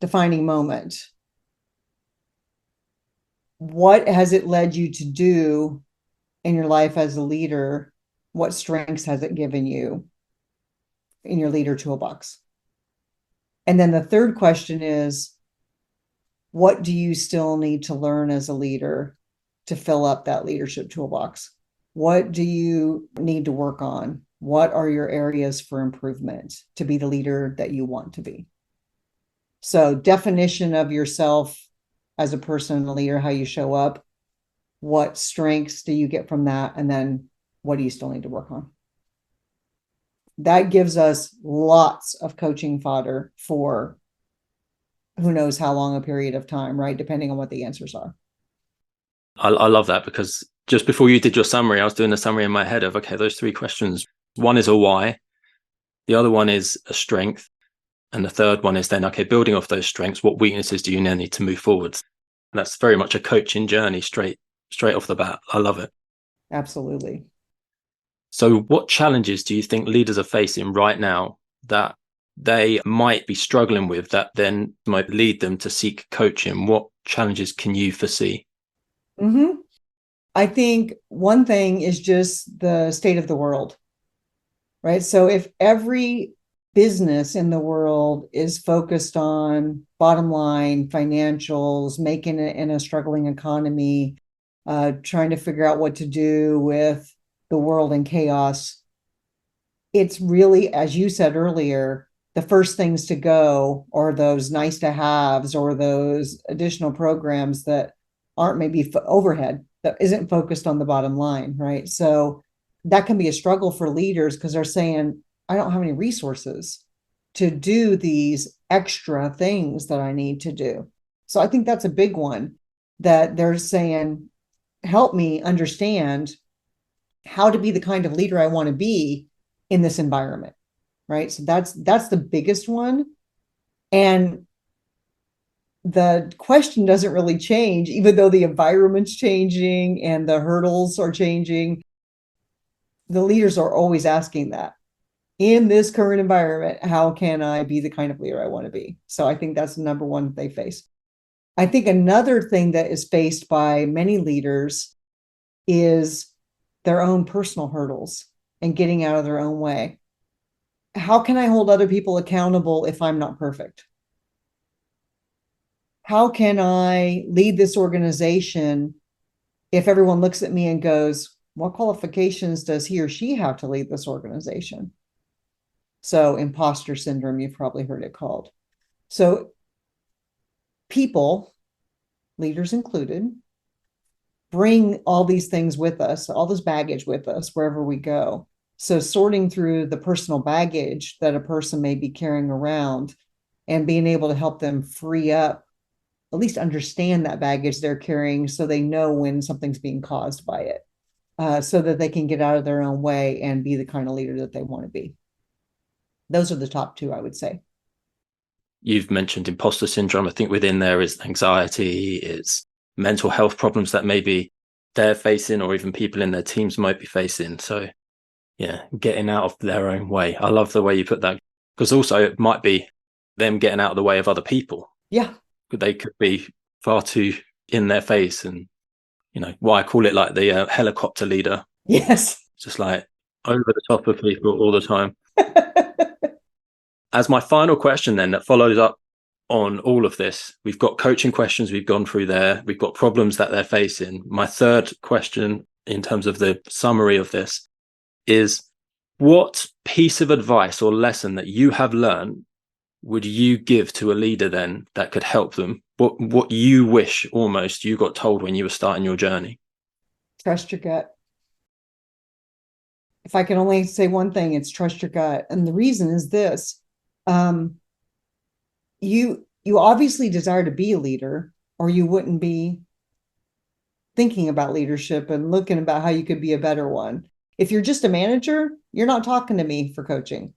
B: defining moment, what has it led you to do in your life as a leader? What strengths has it given you in your leader toolbox? And then the third question is, what do you still need to learn as a leader to fill up that leadership toolbox? What do you need to work on? What are your areas for improvement to be the leader that you want to be? So, definition of yourself as a person and a leader, how you show up, what strengths do you get from that? And then what do you still need to work on? That gives us lots of coaching fodder for who knows how long a period of time, right? Depending on what the answers are.
A: I love that, because just before you did your summary, I was doing a summary in my head of, okay, those three questions. One is a why. The other one is a strength. And the third one is then, okay, building off those strengths, what weaknesses do you now need to move forward? And that's very much a coaching journey straight off the bat. I love it.
B: Absolutely.
A: So what challenges do you think leaders are facing right now that they might be struggling with, that then might lead them to seek coaching? What challenges can you foresee?
B: Mm-hmm. I think one thing is just the state of the world, right? So if every business in the world is focused on bottom line financials, making it in a struggling economy, trying to figure out what to do with the world in chaos, it's really, as you said earlier, the first things to go are those nice to haves or those additional programs that aren't maybe overhead, that isn't focused on the bottom line, right? So that can be a struggle for leaders because they're saying, I don't have any resources to do these extra things that I need to do. So I think that's a big one, that they're saying, help me understand how to be the kind of leader I want to be in this environment, right? So that's the biggest one. And the question doesn't really change, even though the environment's changing and the hurdles are changing. The leaders are always asking that. In this current environment, how can I be the kind of leader I want to be? So I think that's the number one they face. I think another thing that is faced by many leaders is their own personal hurdles and getting out of their own way. How can I hold other people accountable if I'm not perfect? How can I lead this organization if everyone looks at me and goes, what qualifications does he or she have to lead this organization? So imposter syndrome, you've probably heard it called. So people, leaders included, bring all these things with us, all this baggage with us wherever we go. So sorting through the personal baggage that a person may be carrying around and being able to help them free up, at least understand that baggage they're carrying so they know when something's being caused by it, so that they can get out of their own way and be the kind of leader that they want to be. Those are the top two, I would say.
A: You've mentioned imposter syndrome. I think within there is anxiety, it's mental health problems that maybe they're facing, or even people in their teams might be facing. So yeah, getting out of their own way. I love the way you put that, because also it might be them getting out of the way of other people.
B: Yeah.
A: They could be far too in their face, and why I call it like the helicopter leader.
B: Yes.
A: Just like over the top of people all the time. As my final question then, that follows up on all of this, we've got coaching questions we've gone through there. We've got problems that they're facing. My third question in terms of the summary of this is, what piece of advice or lesson that you have learned would you give to a leader then that could help them? What you wish almost you got told when you were starting your journey?
B: Trust your gut. If I can only say one thing, it's trust your gut. And the reason is this. You obviously desire to be a leader, or you wouldn't be thinking about leadership and looking about how you could be a better one. If you're just a manager, you're not talking to me for coaching,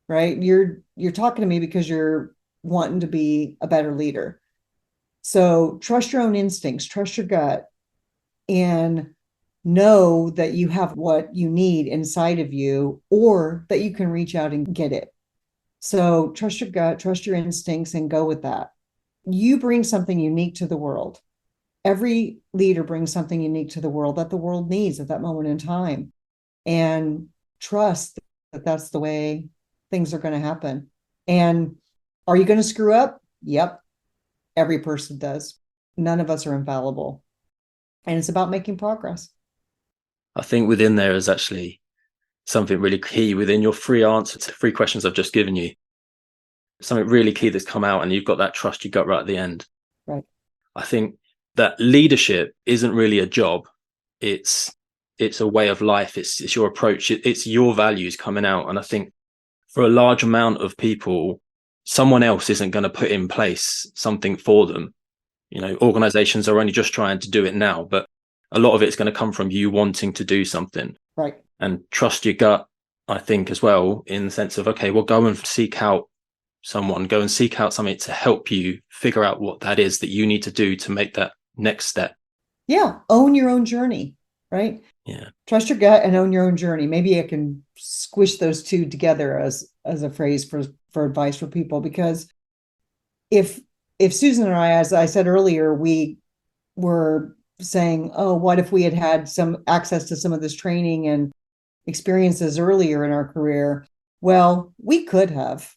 B: right? You're talking to me because you're wanting to be a better leader. So trust your own instincts, trust your gut, and know that you have what you need inside of you, or that you can reach out and get it. So trust your gut, trust your instincts, and go with that. You bring something unique to the world. Every leader brings something unique to the world that the world needs at that moment in time. And trust that that's the way things are going to happen. And are you going to screw up? Yep. Every person does. None of us are infallible. And it's about making progress.
A: I think within there is actually something really key within your three answers to three questions I've just given you. Something really key that's come out, and you've got that trust you got right at the end.
B: Right.
A: I think that leadership isn't really a job. It's a way of life. It's your approach. It's your values coming out. And I think for a large amount of people, someone else isn't going to put in place something for them. Organizations are only just trying to do it now, but a lot of it's going to come from you wanting to do something.
B: Right.
A: And trust your gut, I think, as well, in the sense of, okay, well, go and seek out something to help you figure out what that is that you need to do to make that next step.
B: Yeah. Own your own journey. Right.
A: Yeah.
B: Trust your gut and own your own journey. Maybe I can squish those two together as a phrase for advice for people, because if Susan and I, as I said earlier, we were saying, oh, what if we had some access to some of this training and experiences earlier in our career? Well, we could have.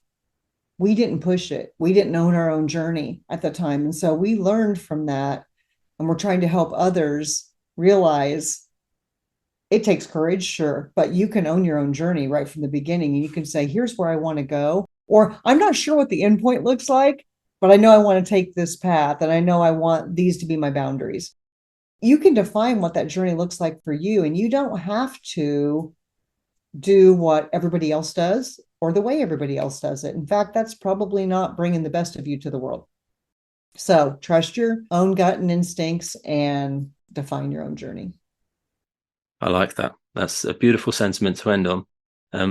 B: We didn't push it. We didn't own our own journey at the time. And so we learned from that. And we're trying to help others realize it takes courage, sure, but you can own your own journey right from the beginning. And you can say, here's where I want to go. Or I'm not sure what the endpoint looks like, but I know I want to take this path, and I know I want these to be my boundaries. You can define what that journey looks like for you, and you don't have to do what everybody else does or the way everybody else does it. In fact, that's probably not bringing the best of you to the world. So trust your own gut and instincts and define your own journey.
A: I like that. That's a beautiful sentiment to end on.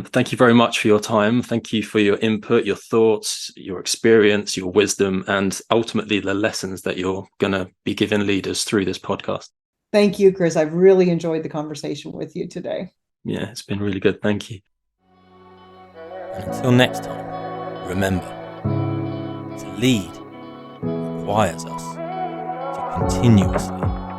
A: Thank you very much for your time. Thank you for your input, your thoughts, your experience, your wisdom, and ultimately the lessons that you're going to be giving leaders through this podcast.
B: Thank you, Chris. I've really enjoyed the conversation with you today.
A: Yeah, it's been really good. Thank you.
C: And until next time, remember, to lead requires us to continuously